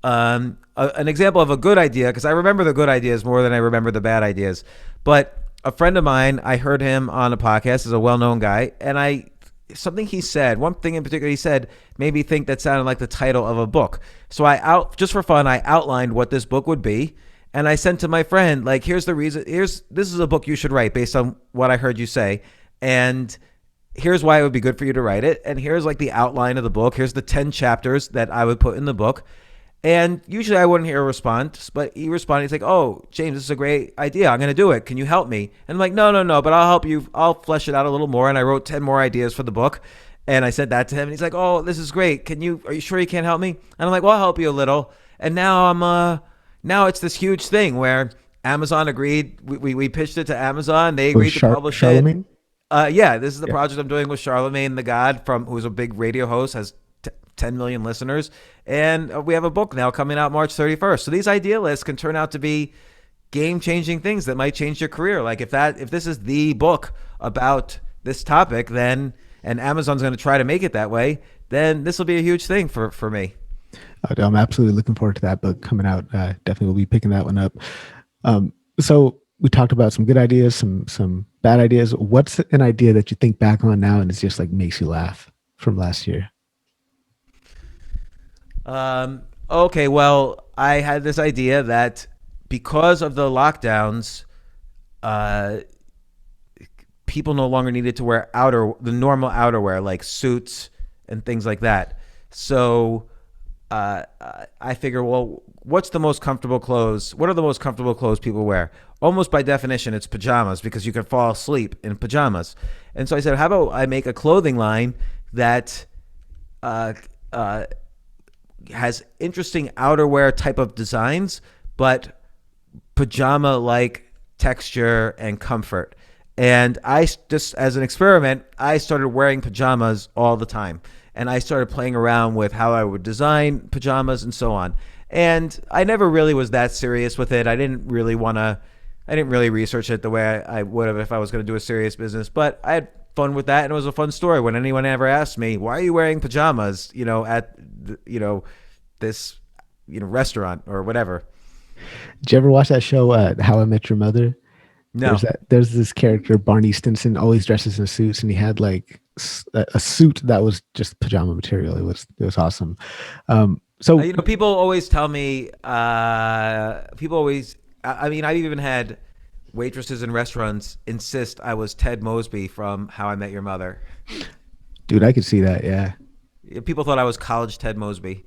An example of a good idea, because I remember the good ideas more than I remember the bad ideas, but a friend of mine, I heard him on a podcast, is a well-known guy, and something he said, one thing in particular he said, made me think that sounded like the title of a book. So just for fun, I outlined what this book would be, and I sent to my friend, like, here's the reason, this is a book you should write based on what I heard you say, and here's why it would be good for you to write it, and here's like the outline of the book, here's the 10 chapters that I would put in the book. And usually I wouldn't hear a response, but he responded. He's like, oh, James, this is a great idea. I'm going to do it. Can you help me? And I'm like, no, but I'll help you. I'll flesh it out a little more. And I wrote 10 more ideas for the book. And I said that to him, and he's like, "Oh, this is great. Are you sure you can't help me?" And I'm like, "Well, I'll help you a little." And now it's this huge thing where Amazon agreed. We pitched it to Amazon. They
Was
agreed to publish it.
Charlemagne?
Yeah, this is the
Yeah.
project I'm doing with Charlemagne the God, who's a big radio host, has 10 million listeners, and we have a book now coming out March 31st. So these idea lists can turn out to be game-changing things that might change your career. Like if this is the book about this topic, then and Amazon's going to try to make it that way, then this will be a huge thing for me.
I'm absolutely looking forward to that book coming out. Definitely will be picking that one up. So we talked about some good ideas, some bad ideas. What's an idea that you think back on now and it's just like makes you laugh from last year?
Okay, well, I had this idea that because of the lockdowns, uh, people no longer needed to wear the normal outerwear like suits and things like that. So I figure, well, what's the most comfortable clothes? What are the most comfortable clothes people wear? Almost by definition, it's pajamas because you can fall asleep in pajamas. And so I said, how about I make a clothing line that uh, uh, has interesting outerwear type of designs, but pajama-like texture and comfort. And I just, as an experiment, I started wearing pajamas all the time. And I started playing around with how I would design pajamas and so on. And I never really was that serious with it. I didn't really research it the way I would have if I was going to do a serious business. But I had fun with that, and it was a fun story. When anyone ever asked me, why are you wearing pajamas, at, this, restaurant or whatever.
Did you ever watch that show, How I Met Your Mother?
No.
There's this character, Barney Stinson, always dresses in suits, and he had like a suit that was just pajama material. It was awesome. So
People always tell me, I've even had waitresses in restaurants insist I was Ted Mosby from How I Met Your Mother.
dude, I could see that. Yeah.
People thought I was college Ted Mosby.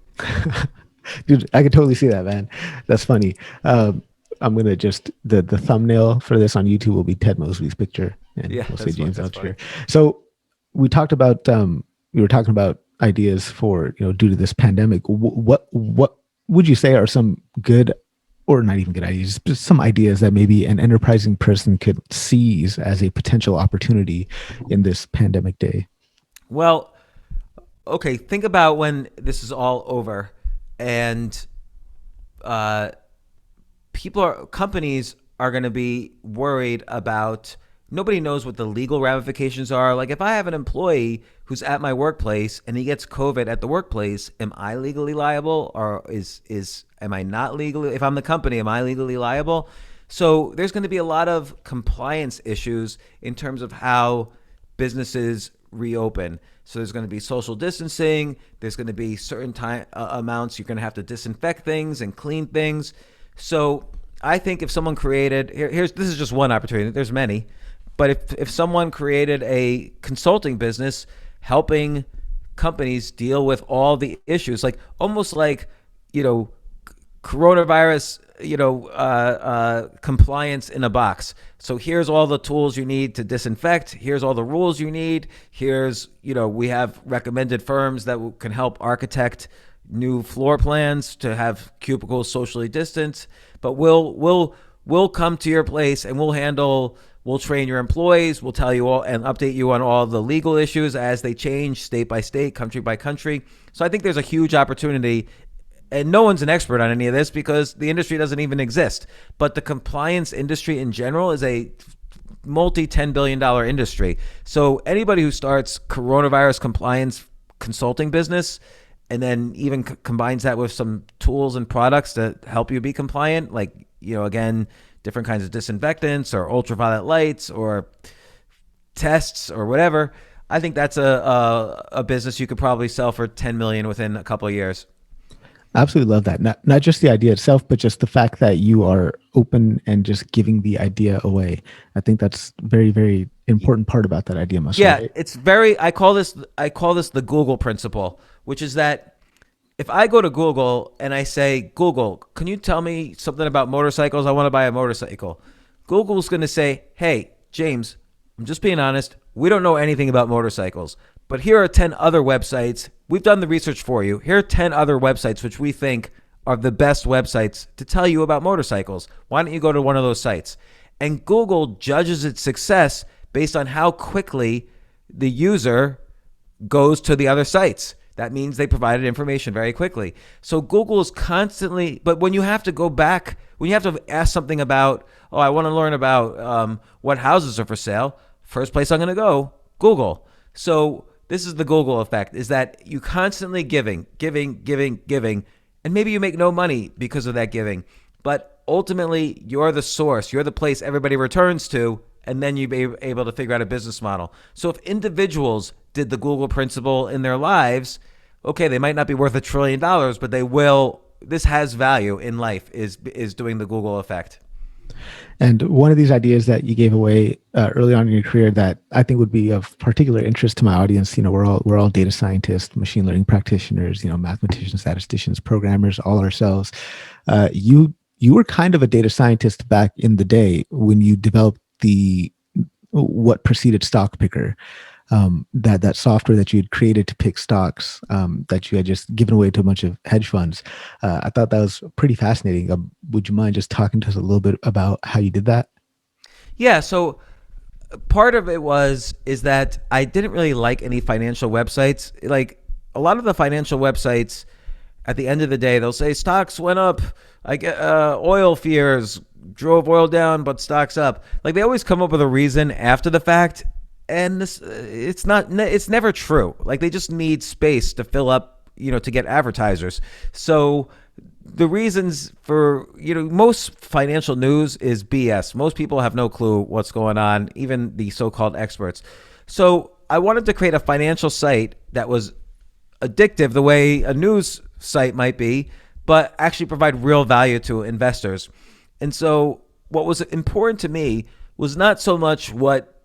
Dude, I could totally see that, man. That's funny. I'm gonna just the thumbnail for this on YouTube will be Ted Mosby's picture, and
Yeah,
we'll say James
that's
Altucher. So we talked about we were talking about ideas for due to this pandemic. What would you say are some good, or not even good ideas, just some ideas that maybe an enterprising person could seize as a potential opportunity in this pandemic day?
Well, okay, think about when this is all over and companies are going to be worried about, nobody knows what the legal ramifications are. Like if I have an employee who's at my workplace and he gets COVID at the workplace, am I legally liable, or am I not legally? If I'm the company, am I legally liable? So there's going to be a lot of compliance issues in terms of how businesses reopen. So there's going to be social distancing. There's going to be certain time amounts you're going to have to disinfect things and clean things. So I think if someone created this is just one opportunity. There's many, but if someone created a consulting business helping companies deal with all the issues, like almost like coronavirus, compliance in a box. So here's all the tools you need to disinfect. Here's all the rules you need. Here's, we have recommended firms that can help architect new floor plans to have cubicles socially distanced. But we'll come to your place and we'll train your employees. We'll tell you all and update you on all the legal issues as they change state by state, country by country. So I think there's a huge opportunity. And no one's an expert on any of this because the industry doesn't even exist. But the compliance industry in general is a multi-$10 billion industry. So anybody who starts coronavirus compliance consulting business and then even combines that with some tools and products to help you be compliant, like, again, different kinds of disinfectants or ultraviolet lights or tests or whatever, I think that's a business you could probably sell for 10 million within a couple of years.
Absolutely love that. Not just the idea itself, but just the fact that you are open and just giving the idea away. I think that's very, very important part about that idea. Right?
It's I call this the Google principle, which is that if I go to Google and I say, Google, can you tell me something about motorcycles? I want to buy a motorcycle. Google's going to say, hey, James, I'm just being honest. We don't know anything about motorcycles, But here are 10 other websites. We've done the research for you. Here are 10 other websites which we think are the best websites to tell you about motorcycles. Why don't you go to one of those sites? And Google judges its success based on how quickly the user goes to the other sites. That means they provided information very quickly. So Google is constantly, but when you have to go back, when you have to ask something about, oh, I want to learn about what houses are for sale, first place I'm going to go, Google. So this is the Google effect, is that you constantly giving, and maybe you make no money because of that giving, but ultimately you're the source, you're the place everybody returns to, and then you'll be able to figure out a business model. So if individuals did the Google principle in their lives, okay, they might not be worth $1 trillion, but they will. This has value in life, is doing the Google effect.
And one of these ideas that you gave away early on in your career that I think would be of particular interest to my audience, we're all data scientists, machine learning practitioners, mathematicians, statisticians, programmers, all ourselves. You were kind of a data scientist back in the day when you developed what preceded Stock Picker. That software that you had created to pick stocks that you had just given away to a bunch of hedge funds. I thought that was pretty fascinating. Would you mind just talking to us a little bit about how you did that?
Yeah, so part of it is that I didn't really like any financial websites. Like a lot of the financial websites, at the end of the day, they'll say stocks went up. I get oil fears drove oil down, but stocks up. Like they always come up with a reason after the fact. And it's never true. Like they just need space to fill up, to get advertisers. So the reasons for, most financial news is BS. Most people have no clue what's going on, even the so-called experts. So I wanted to create a financial site that was addictive the way a news site might be, but actually provide real value to investors. And so what was important to me was not so much what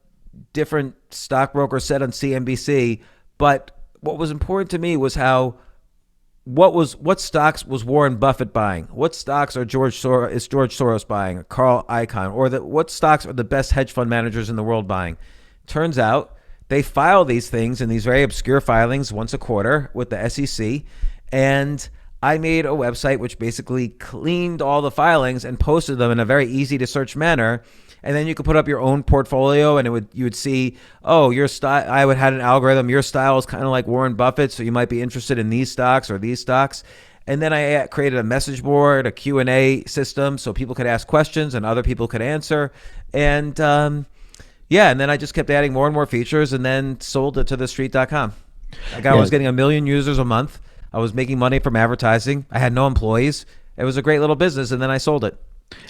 different stockbrokers said on CNBC, but what was important to me was what stocks was Warren Buffett buying? What stocks is George Soros buying? Carl Icahn? Or what stocks are the best hedge fund managers in the world buying? Turns out they file these things in these very obscure filings once a quarter with the SEC, and I made a website which basically cleaned all the filings and posted them in a very easy to search manner. And then you could put up your own portfolio, and you would see, oh, your style. I would had an algorithm. Your style is kind of like Warren Buffett, so you might be interested in these stocks or these stocks. And then I created a message board, a Q&A system, so people could ask questions and other people could answer. And and then I just kept adding more and more features, and then sold it to thestreet.com. I was getting 1 million users a month. I was making money from advertising. I had no employees. It was a great little business, and then I sold it.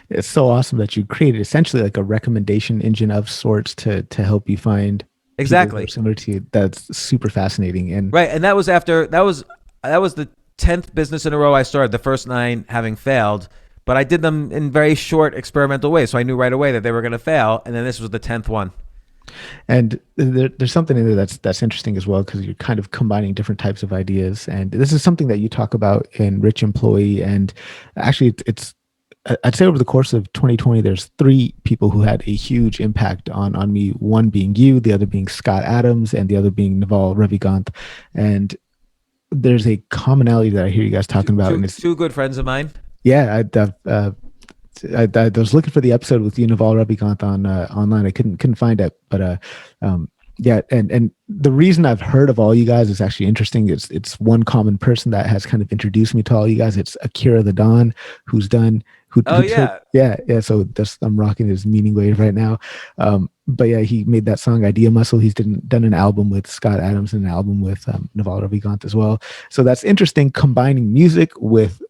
It's so awesome that you created essentially like a recommendation engine of sorts to help you find
exactly
people similar to you. That's super fascinating. And
right, and that was the 10th business in a row I started. The first 9 having failed, but I did them in very short experimental ways, so I knew right away that they were going to fail. And then this was the 10th one.
And there's something in there that's interesting as well, because you're kind of combining different types of ideas. And this is something that you talk about in Rich Employee. And actually, I'd say over the course of 2020, there's 3 people who had a huge impact on me. One being you, the other being Scott Adams, and the other being Naval Ravikant. And there's a commonality that I hear you guys talking about.
Two,
and it's
2 good friends of mine.
Yeah, I was looking for the episode with you, Naval Ravikant, on online. I couldn't find it, but yeah, and the reason I've heard of all you guys is actually interesting. It's one common person that has kind of introduced me to all you guys. It's Akira the Don, yeah. So I'm rocking his Meaning Wave right now. But yeah, he made that song Idea Muscle. He's done an album with Scott Adams and an album with Naval Ravikant as well. So that's interesting, combining music with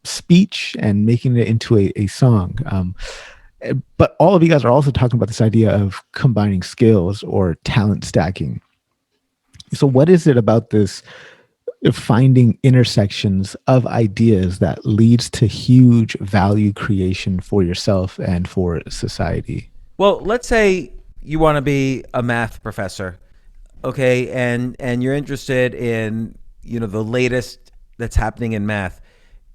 speech and making it into a song. But all of you guys are also talking about this idea of combining skills or talent stacking. So what is it about this finding intersections of ideas that leads to huge value creation for yourself and for society?
Well, let's say you want to be a math professor, okay, and you're interested in the latest that's happening in math.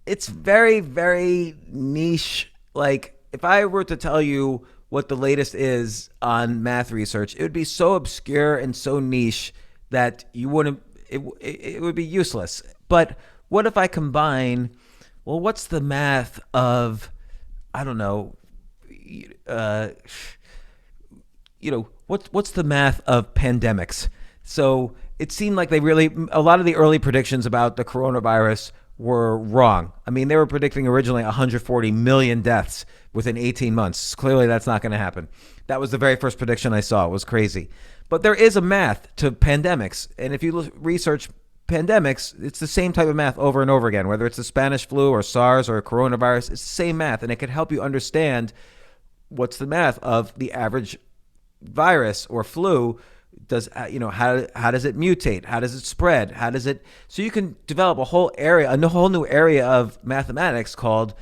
It's very, very niche. Like, if I were to tell you what the latest is on math research, it would be so obscure and so niche that you wouldn't, it would be useless. But what if I combine, well, what's the math of, I don't know, uh, what's the math of pandemics? So it seemed like a lot of the early predictions about the coronavirus were wrong. I mean, they were predicting originally 140 million deaths within 18 months. Clearly, that's not going to happen. That was the very first prediction I saw. It was crazy. But there is a math to pandemics. And if you research pandemics, it's the same type of math over and over again, whether it's the Spanish flu or SARS or coronavirus, it's the same math. And it can help you understand what's the math of the average virus or flu. Does how does it mutate, how does it spread, how does it, so you can develop a whole new area of mathematics called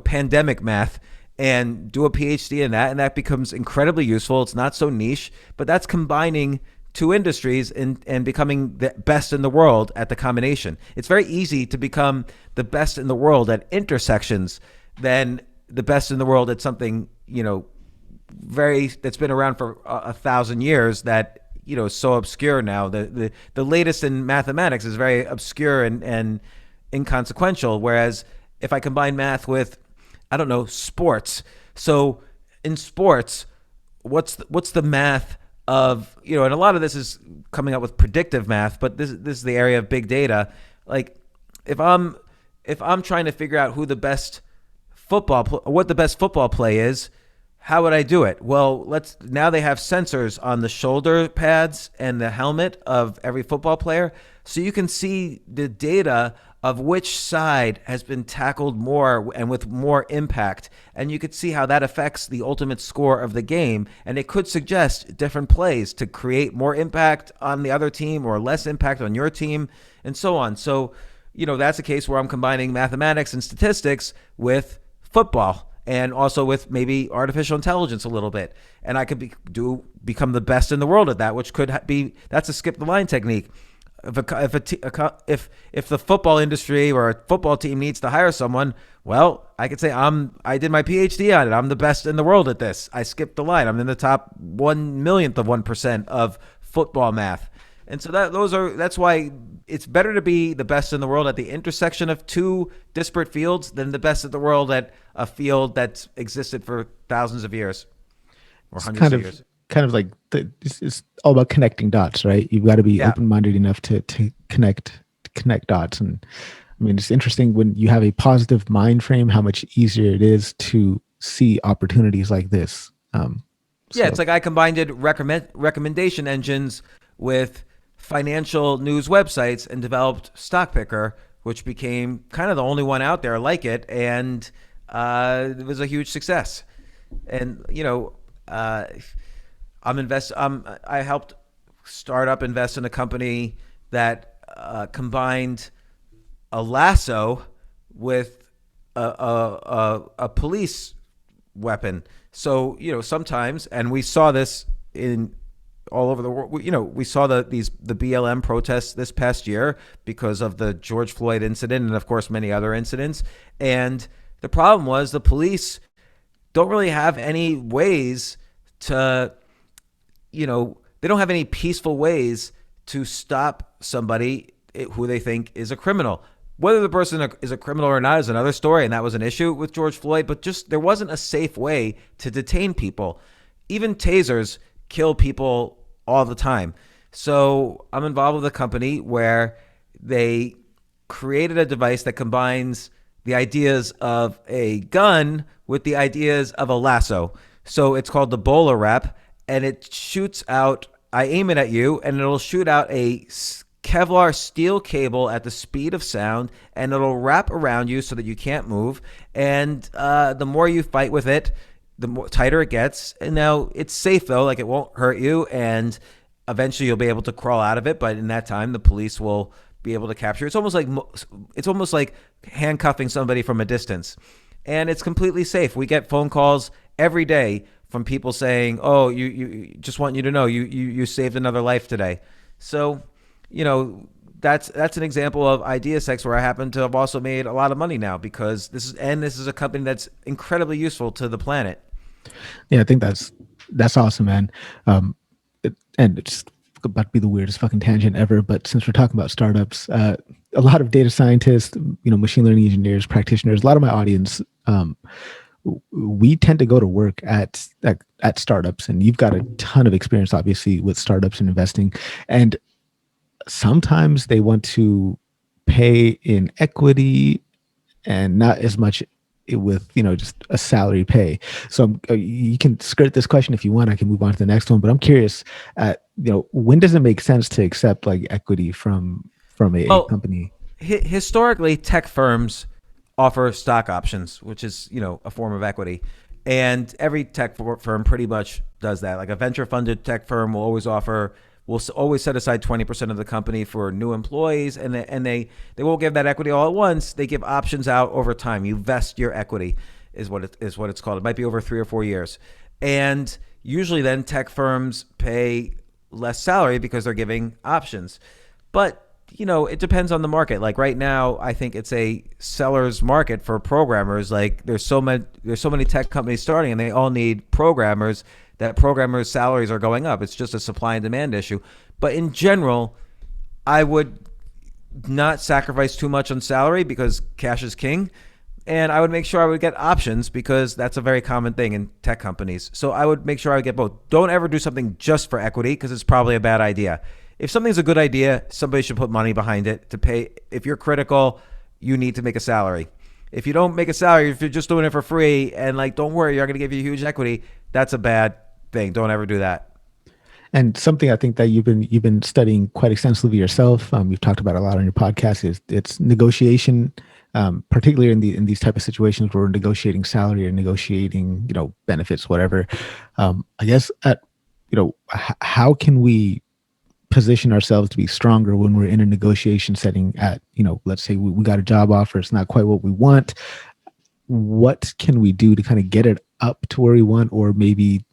pandemic math, and do a PhD in that, and that becomes incredibly useful. It's not so niche, but that's combining two industries and becoming the best in the world at the combination. It's very easy to become the best in the world at intersections than the best in the world at something that's been around for 1,000 years that is so obscure now. The latest in mathematics is very obscure and inconsequential, whereas if I combine math with, I don't know, sports. So in sports, what's the math of, and a lot of this is coming up with predictive math, but this is the area of big data. Like if I'm trying to figure out what the best football play is, how would I do it? Well, now they have sensors on the shoulder pads and the helmet of every football player, so you can see the data of which side has been tackled more and with more impact, and you could see how that affects the ultimate score of the game, and it could suggest different plays to create more impact on the other team or less impact on your team, and so on. So, that's a case where I'm combining mathematics and statistics with football, and also with maybe artificial intelligence a little bit. And I could become the best in the world at that, which could be, that's a skip the line technique. If the football industry or a football team needs to hire someone, well, I could say I did my PhD on it. I'm the best in the world at this. I skipped the line. I'm in the top 1/1,000,000th of 1% of football math. And so that's why it's better to be the best in the world at the intersection of two disparate fields than the best in the world at a field that's existed for thousands of years or
It's
hundreds of years.
kind of like it's all about connecting dots, right? You've got to be
Yeah.
open-minded enough to connect dots. And I mean, it's interesting when you have a positive mind frame, how much easier it is to see opportunities like this.
Yeah, it's like I combined recommendation engines with financial news websites and developed Stock Picker, which became kind of the only one out there like it, and it was a huge success. And I helped invest in a company that combined a lasso with a police weapon. So sometimes, and we saw this in all over the world. We saw the BLM protests this past year because of the George Floyd incident, and of course many other incidents. And the problem was the police don't really have any ways to, they don't have any peaceful ways to stop somebody who they think is a criminal. Whether the person is a criminal or not is another story, and that was an issue with George Floyd, but just there wasn't a safe way to detain people. Even tasers kill people all the time. So I'm involved with a company where they created a device that combines the ideas of a gun with the ideas of a lasso. So it's called the bowler wrap, and it shoots out, I aim it at you, and it'll shoot out a Kevlar steel cable at the speed of sound, and it'll wrap around you so that you can't move. And the more you fight with it, the more tighter it gets. And now it's safe though, like it won't hurt you, and eventually you'll be able to crawl out of it. But in that time, the police will be able to capture. It's almost like handcuffing somebody from a distance, and it's completely safe. We get phone calls every day from people saying, "Oh, you just want you to know you saved another life today." So, that's an example of idea sex where I happen to have also made a lot of money now because this is a company that's incredibly useful to the planet.
Yeah, I think that's awesome, man. And just about to be the weirdest fucking tangent ever, but since we're talking about startups, a lot of data scientists, machine learning engineers, practitioners, a lot of my audience, we tend to go to work at startups, and you've got a ton of experience, obviously, with startups and investing. And sometimes they want to pay in equity and not as much with just a salary pay. So you can skirt this question if you want. I can move on to the next one, but I'm curious. When does it make sense to accept like equity from a
Well,
company?
historically, tech firms offer stock options, which is a form of equity, and every tech firm pretty much does that. Like a venture funded tech firm will always set aside 20% of the company for new employees, and they won't give that equity all at once. They give options out over time. You vest your equity, is what it's called. It might be over 3 or 4 years, and usually then tech firms pay less salary because they're giving options. But it depends on the market. Like right now, I think it's a seller's market for programmers. Like there's so many tech companies starting, and they all need programmers. That programmers' salaries are going up. It's just a supply and demand issue. But in general, I would not sacrifice too much on salary because cash is king. And I would make sure I would get options because that's a very common thing in tech companies. So I would make sure I would get both. Don't ever do something just for equity because it's probably a bad idea. If something's a good idea, somebody should put money behind it to pay. If you're critical, you need to make a salary. If you don't make a salary, if you're just doing it for free and like, don't worry, you're going to give you huge equity, that's a bad thing. Don't ever do that.
And something I think that you've been studying quite extensively yourself. You've talked about a lot on your podcast. Is it's negotiation, particularly in these type of situations where we're negotiating salary or negotiating benefits, whatever. I guess how can we position ourselves to be stronger when we're in a negotiation setting? At let's say we got a job offer, it's not quite what we want. What can we do to kind of get it up to where we want, or maybe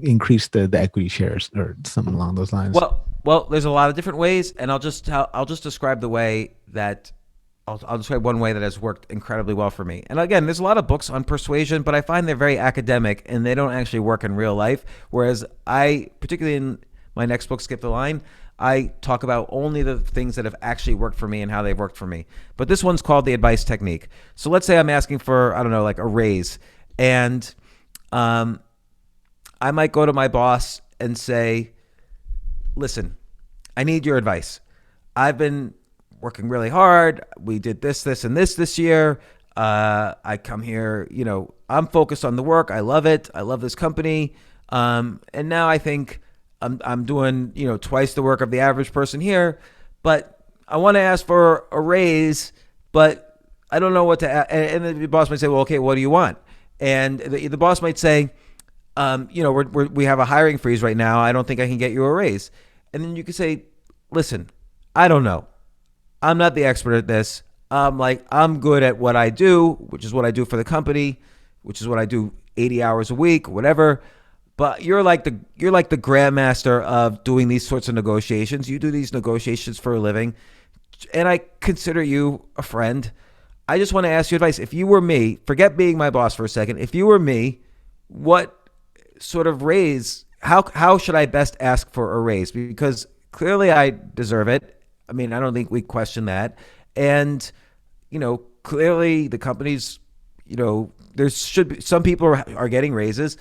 increase the equity shares or something along those lines?
Well, there's a lot of different ways, and I'll just describe the way that I'll describe one way that has worked incredibly well for me. And again, there's a lot of books on persuasion, but I find they're very academic and they don't actually work in real life. Whereas particularly in my next book, Skip the Line, I talk about only the things that have actually worked for me and how they've worked for me. But this one's called the advice technique. So let's say I'm asking for, I don't know, like a raise, and I might go to my boss and say, listen, I need your advice. I've been working really hard. We did this, and this year. I come here, I'm focused on the work. I love it. I love this company. And now I think I'm doing, twice the work of the average person here, but I want to ask for a raise, but I don't know what to ask. And the boss might say, well, okay, what do you want? And the boss might say, we have a hiring freeze right now. I don't think I can get you a raise. And then you could say, listen, I don't know. I'm not the expert at this. I'm good at what I do, which is what I do for the company, which is what I do 80 hours a week, whatever. But you're like the grandmaster of doing these sorts of negotiations. You do these negotiations for a living, and I consider you a friend. I just want to ask you advice. If you were me, forget being my boss for a second. If you were me, what sort of raise? How should I best ask for a raise? Because clearly I deserve it. I mean, I don't think we question that. And clearly the companies, there should be some people are getting raises.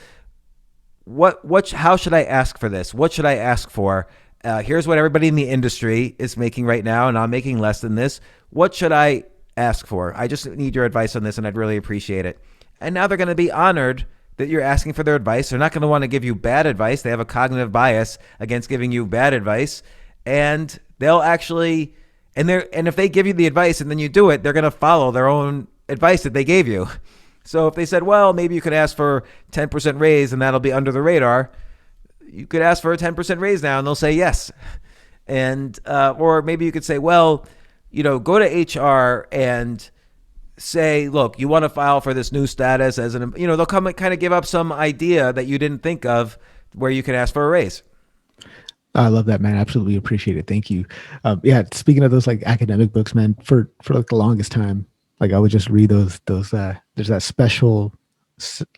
How should I ask for this? What should I ask for? Here's what everybody in the industry is making right now, and I'm making less than this. What should I ask for? I just need your advice on this, and I'd really appreciate it. And now they're going to be honored that you're asking for their advice. They're not going to want to give you bad advice. They have a cognitive bias against giving you bad advice, and they'll actually, and if they give you the advice and then you do it, they're going to follow their own advice that they gave you. So if they said, well, maybe you could ask for 10% raise and that'll be under the radar, you could ask for a 10% raise now and they'll say yes. And, or maybe you could say, well, go to HR and say, look, you want to file for this new status as they'll come and kind of give up some idea that you didn't think of where you can ask for a raise.
I love that, man. Absolutely appreciate it. Thank you. Yeah. Speaking of those like academic books, man, for like the longest time, like I would just read those, there's that special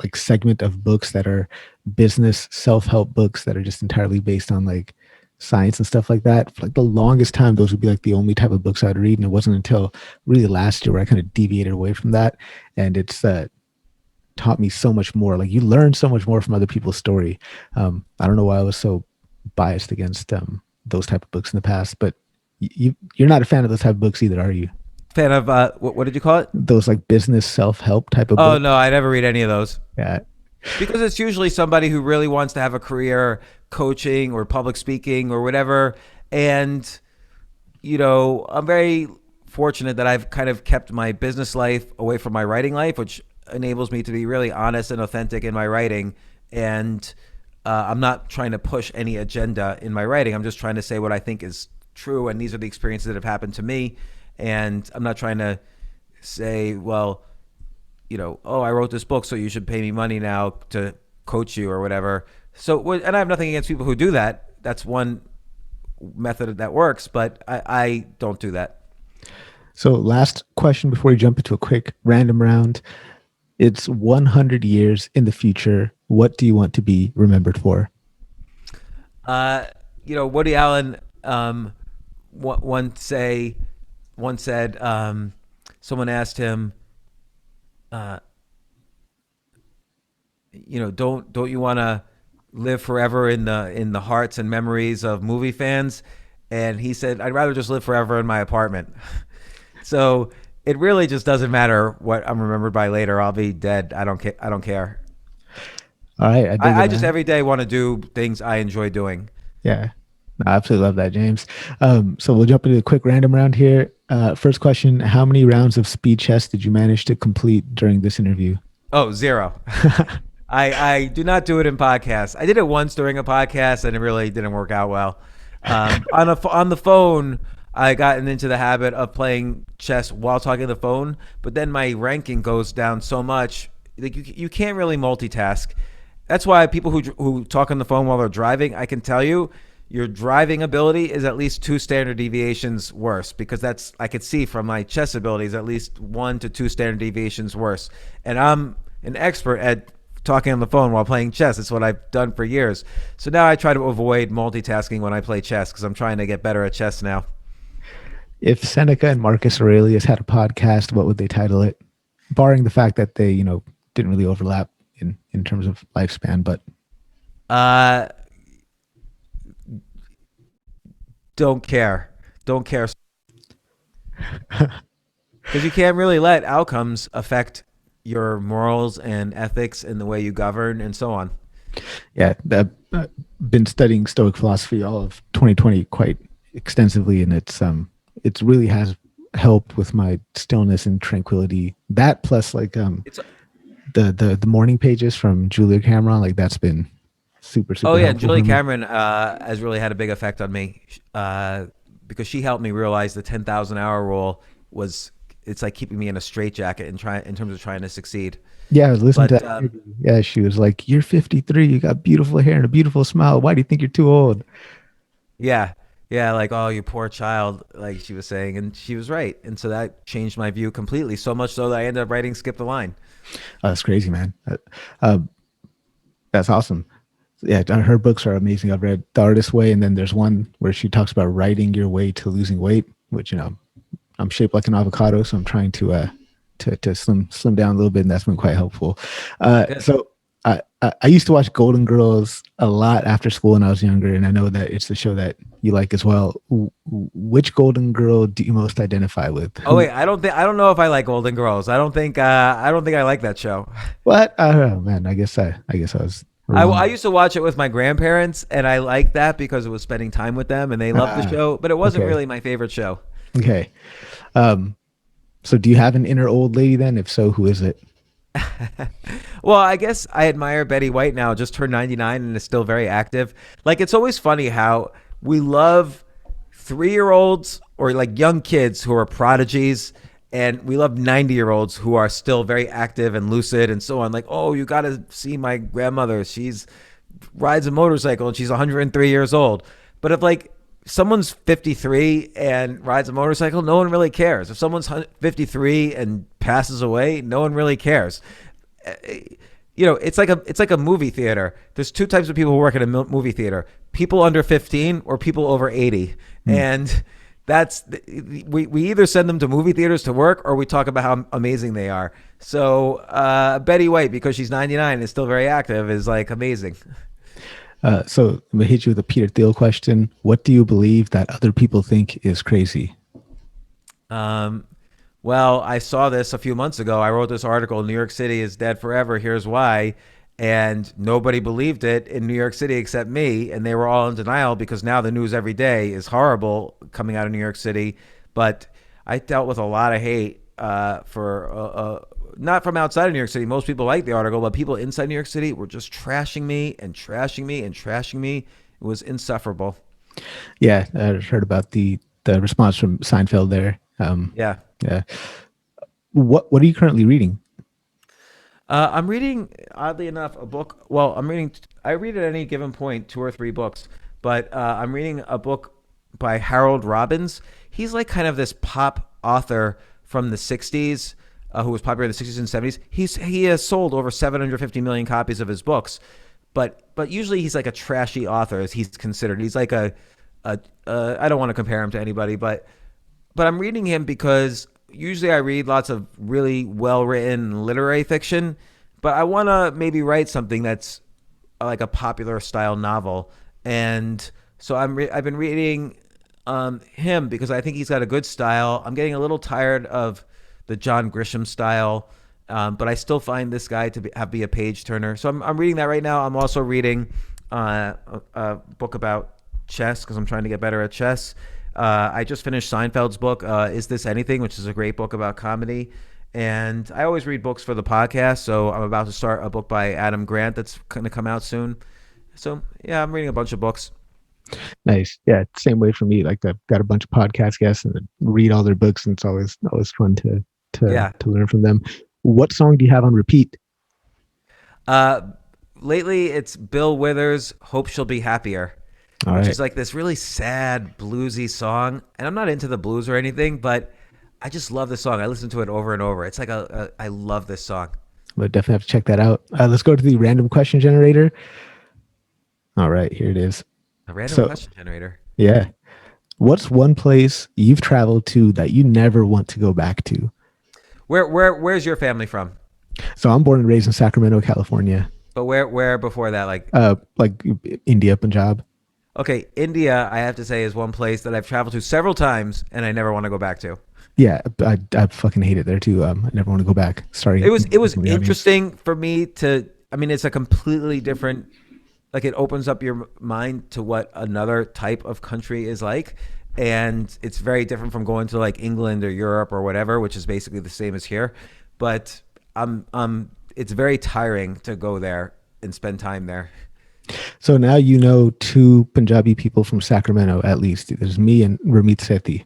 like segment of books that are business self-help books that are just entirely based on like science and stuff like that, for like the longest time, those would be like the only type of books I'd read. And it wasn't until really last year where I kind of deviated away from that. And it's taught me so much more. Like you learn so much more from other people's story. I don't know why I was so biased against those type of books in the past, but you're not a fan of those type of books either, are you?
Fan of what did you call it?
Those like business self-help type of
Oh
books.
no, I never read any of those.
Yeah.
Because it's usually somebody who really wants to have a career coaching or public speaking or whatever. And, I'm very fortunate that I've kind of kept my business life away from my writing life, which enables me to be really honest and authentic in my writing. And I'm not trying to push any agenda in my writing. I'm just trying to say what I think is true. And these are the experiences that have happened to me. And I'm not trying to say, well, oh, I wrote this book, so you should pay me money now to coach you or whatever. So, and I have nothing against people who do that. That's one method that works, but I don't do that.
So last question before we jump into a quick random round. It's 100 years in the future. What do you want to be remembered for?
Woody Allen once said, someone asked him, don't you want to live forever in the hearts and memories of movie fans? And he said, I'd rather just live forever in my apartment. So it really just doesn't matter what I'm remembered by later. I'll be dead. I don't care. I don't care.
All right.
I just every day want to do things I enjoy doing.
Yeah. No, I absolutely love that, James. So we'll jump into a quick random round here. First question, how many rounds of speed chess did you manage to complete during this interview?
Oh, 0. I do not do it in podcasts. I did it once during a podcast and it really didn't work out well. On the phone, I gotten into the habit of playing chess while talking on the phone, but then my ranking goes down so much. Like you can't really multitask. That's why people who talk on the phone while they're driving, I can tell you, your driving ability is at least 2 standard deviations worse, because that's, I could see from my chess abilities, at least 1 to 2 standard deviations worse. And I'm an expert at talking on the phone while playing chess. It's what I've done for years. So now I try to avoid multitasking when I play chess because I'm trying to get better at chess now.
If Seneca and Marcus Aurelius had a podcast, what would they title it? Barring the fact that they, didn't really overlap in terms of lifespan, but
don't care. Because you can't really let outcomes affect your morals and ethics and the way you govern and so on.
Yeah, I've been studying Stoic philosophy all of 2020 quite extensively, and it's really has helped with my stillness and tranquility. That plus like the morning pages from Julia Cameron, like that's been super
Oh yeah,
helpful
Julie
for me.
Cameron has really had a big effect on me because she helped me realize the 10,000 hour rule was, it's like keeping me in a straitjacket in terms of trying to succeed.
Yeah, I was listening
But
to that interview. Yeah, she was like, "You're 53, you got beautiful hair and a beautiful smile. Why do you think you're too old?"
yeah, yeah, like, oh, you poor child, like she was saying, and she was right, and so that changed my view completely. So much so that I ended up writing "Skip the Line."
Oh, that's crazy, man. Uh, that's awesome. Yeah, her books are amazing. I've read The Artist's Way, and then there's one where she talks about writing your way to losing weight, which I'm shaped like an avocado, so I'm trying to slim down a little bit, and that's been quite helpful.
Good.
So I used to watch Golden Girls a lot after school when I was younger, and I know that it's the show that you like as well. Which Golden Girl do you most identify with?
Oh wait, I don't know if I like Golden Girls. I don't think I like that show.
What? Oh man, I guess I was
I
wrong.
used to watch it with my grandparents, and I liked that because it was spending time with them, and they loved the show. But it wasn't
Okay.
really my favorite show.
Okay. Um, so do you have an inner old lady then? If so, who is it?
Well, I guess I admire Betty White now, just turned 99 and is still very active. Like, it's always funny how we love 3-year-olds or like young kids who are prodigies, and we love 90-year-olds who are still very active and lucid and so on. Like, oh, you got to see my grandmother. She's rides a motorcycle and she's 103 years old. But if like someone's 53 and rides a motorcycle, no one really cares. If someone's 53 and passes away, no one really cares. it's like a movie theater. There's two types of people who work at a movie theater: people under 15 or people over 80.
Hmm.
And that's we either send them to movie theaters to work, or we talk about how amazing they are. So Betty White, because she's 99 and is still very active, is like amazing.
So I'm gonna hit you with a Peter Thiel question. What do you believe that other people think is crazy?
Um, well, I saw this a few months ago. I wrote this article, New York City is dead forever. Here's why. And nobody believed it in New York City except me. And they were all in denial because now the news every day is horrible coming out of New York City. But I dealt with a lot of hate not from outside of New York City. Most people liked the article, but people inside New York City were just trashing me and trashing me and trashing me. It was insufferable.
Yeah, I heard about the response from Seinfeld there.
Yeah.
Yeah. What are you currently reading?
I'm reading, oddly enough, a book. Well, I read at any given point two or three books, but I'm reading a book by Harold Robbins. He's like kind of this pop author from the 60s, who was popular in the 60s and 70s. He has sold over 750 million copies of his books, but usually he's like a trashy author, as he's considered. He's like I don't want to compare him to anybody, but I'm reading him because usually I read lots of really well written literary fiction, but I want to maybe write something that's like a popular style novel. And so I've been reading him because I think he's got a good style. I'm getting a little tired of the John Grisham style, but I still find this guy to be a page turner. So I'm reading that right now. I'm also reading a book about chess because I'm trying to get better at chess. I just finished Seinfeld's book, Is This Anything, which is a great book about comedy. And I always read books for the podcast, so I'm about to start a book by Adam Grant that's going to come out soon. So, yeah, I'm reading a bunch of books.
Nice. Yeah, same way for me. Like I've got a bunch of podcast guests and I read all their books, and it's always fun
Yeah.
to learn from them. What song do you have on repeat?
Uh, Lately, it's Bill Withers' Hope She'll Be Happier,
All
which
right.
is like this really sad, bluesy song. And I'm not into the blues or anything, but I just love this song. I listen to it over and over. It's like I love this song.
We'll definitely have to check that out. Let's go to the random question generator. All right, here it is.
A random
So,
question generator.
yeah. What's one place you've traveled to that you never want to go back to?
Where's your family from?
So I'm born and raised in Sacramento, California.
But where before that? Like,
Like India, Punjab.
okay, India, I have to say, is one place that I've traveled to several times and I never want to go back to.
Yeah, I fucking hate it there too. I never want to go back. Sorry,
It was
from the audience.
interesting for me to. I mean, it's a completely different. Like, it opens up your mind to what another type of country is like, and it's very different from going to like England or Europe or whatever, which is basically the same as here. But it's very tiring to go there and spend time there.
So now you know two Punjabi people from Sacramento at least. There's me and Ramit Sethi.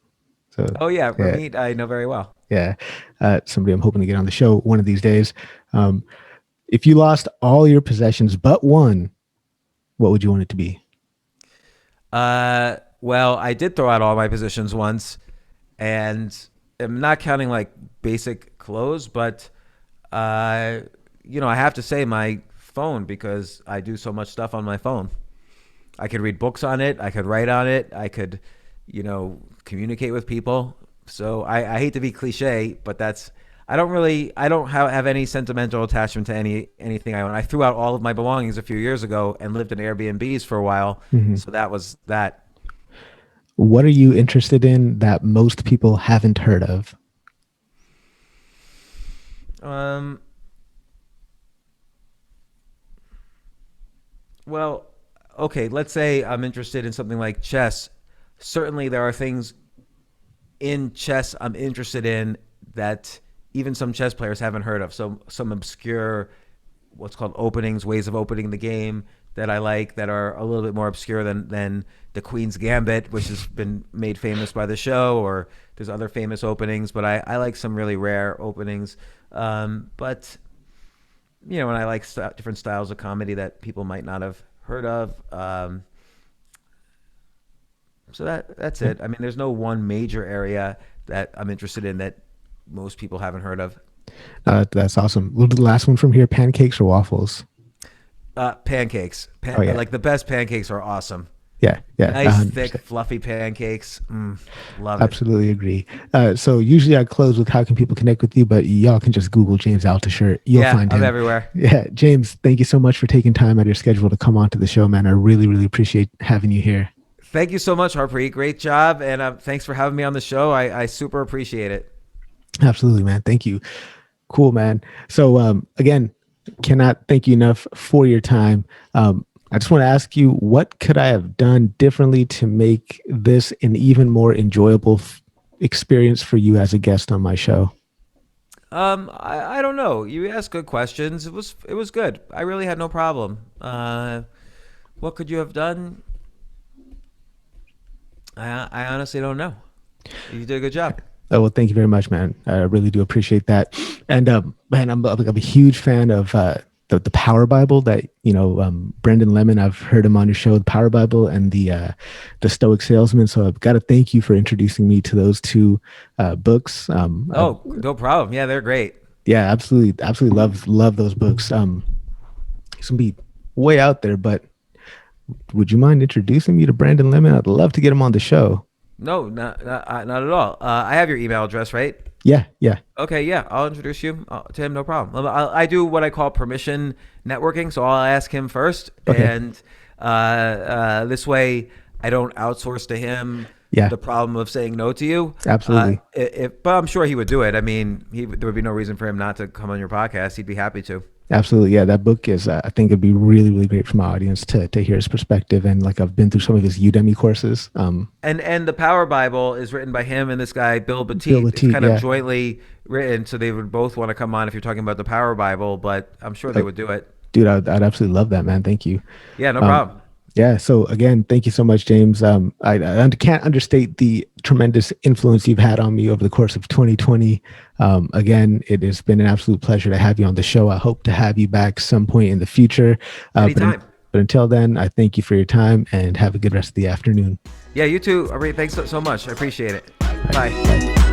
So
Oh yeah,
yeah,
Ramit, I know very well.
yeah. Somebody I'm hoping to get on the show one of these days. Um, if you lost all your possessions but one, what would you want it to be?
Well, I did throw out all my positions once, and I'm not counting like basic clothes, but uh, I have to say my phone because I do so much stuff on my phone. I could read books on it. I could write on it. I could, communicate with people. So I hate to be cliche, but I don't have any sentimental attachment to anything I own. I threw out all of my belongings a few years ago and lived in Airbnbs for a while.
Mhm.
So that was that.
What are you interested in that most people haven't heard of?
Um, well, okay, let's say I'm interested in something like chess. Certainly there are things in chess I'm interested in that even some chess players haven't heard of. So some obscure, what's called openings, ways of opening the game that I like that are a little bit more obscure than the Queen's Gambit, which has been made famous by the show, or there's other famous openings. But I like some really rare openings. But and I like different styles of comedy that people might not have heard of. So that's it. I mean, there's no one major area that I'm interested in that most people haven't heard of.
That's awesome. We'll do the last one from here: pancakes or waffles?
Pancakes.
Oh yeah,
Like the best pancakes are awesome.
yeah, yeah.
Nice, thick,
100%.
fluffy pancakes. Love it.
Absolutely agree. So usually I close with how can people connect with you, but y'all can just Google James Altucher. You'll
Yeah,
find
I'm
him.
everywhere.
Yeah, James, thank you so much for taking time out of your schedule to come onto the show, man. I really, really appreciate having you here.
Thank you so much, Harpreet. Great job, and thanks for having me on the show. I super appreciate it.
Absolutely, man. Thank you. Cool, man. So again, cannot thank you enough for your time. I just want to ask you, what could I have done differently to make this an even more enjoyable experience for you as a guest on my show?
I don't know. You asked good questions. It was good. I really had no problem. What could you have done? I honestly don't know. You did a good job.
Oh, well, thank you very much, man. I really do appreciate that. And man, I'm a huge fan of the Power Bible that Brendan Lemon. I've heard him on your show, the Power Bible and the Stoic Salesman. So I've got to thank you for introducing me to those two books.
Oh, no problem. Yeah, they're great.
Yeah, absolutely, absolutely love those books. It's gonna be way out there, but would you mind introducing me to Brandon Lemon? I'd love to get him on the show.
No, not at all. I have your email address, right?
Yeah, yeah.
Okay, yeah, I'll introduce you to him. No problem. I do what I call permission networking, so I'll ask him first,
Okay.
and this way I don't outsource to him
Yeah,
the problem of saying no to you.
absolutely.
But I'm sure he would do it. I mean, there would be no reason for him not to come on your podcast. He'd be happy to.
Absolutely. Yeah, that book is, I think it'd be really, really great for my audience to hear his perspective. And like I've been through some of his Udemy courses.
And the Power Bible is written by him and this guy Bill
Bill
Batiste. It's
Latif,
kind of
yeah.
jointly written, so they would both want to come on if you're talking about the Power Bible. But I'm sure they
Uh,
would do it.
Dude, I'd absolutely love that, man. Thank you.
Yeah, no
Um,
problem.
yeah. So again, thank you so much, James. Can't understate the tremendous influence you've had on me over the course of 2020. Again, it has been an absolute pleasure to have you on the show. I hope to have you back some point in the future.
Anytime.
But until then, I thank you for your time and have a good rest of the afternoon.
Yeah, you too. Ari, thanks so much. I appreciate it.
All right.
Bye.
Bye.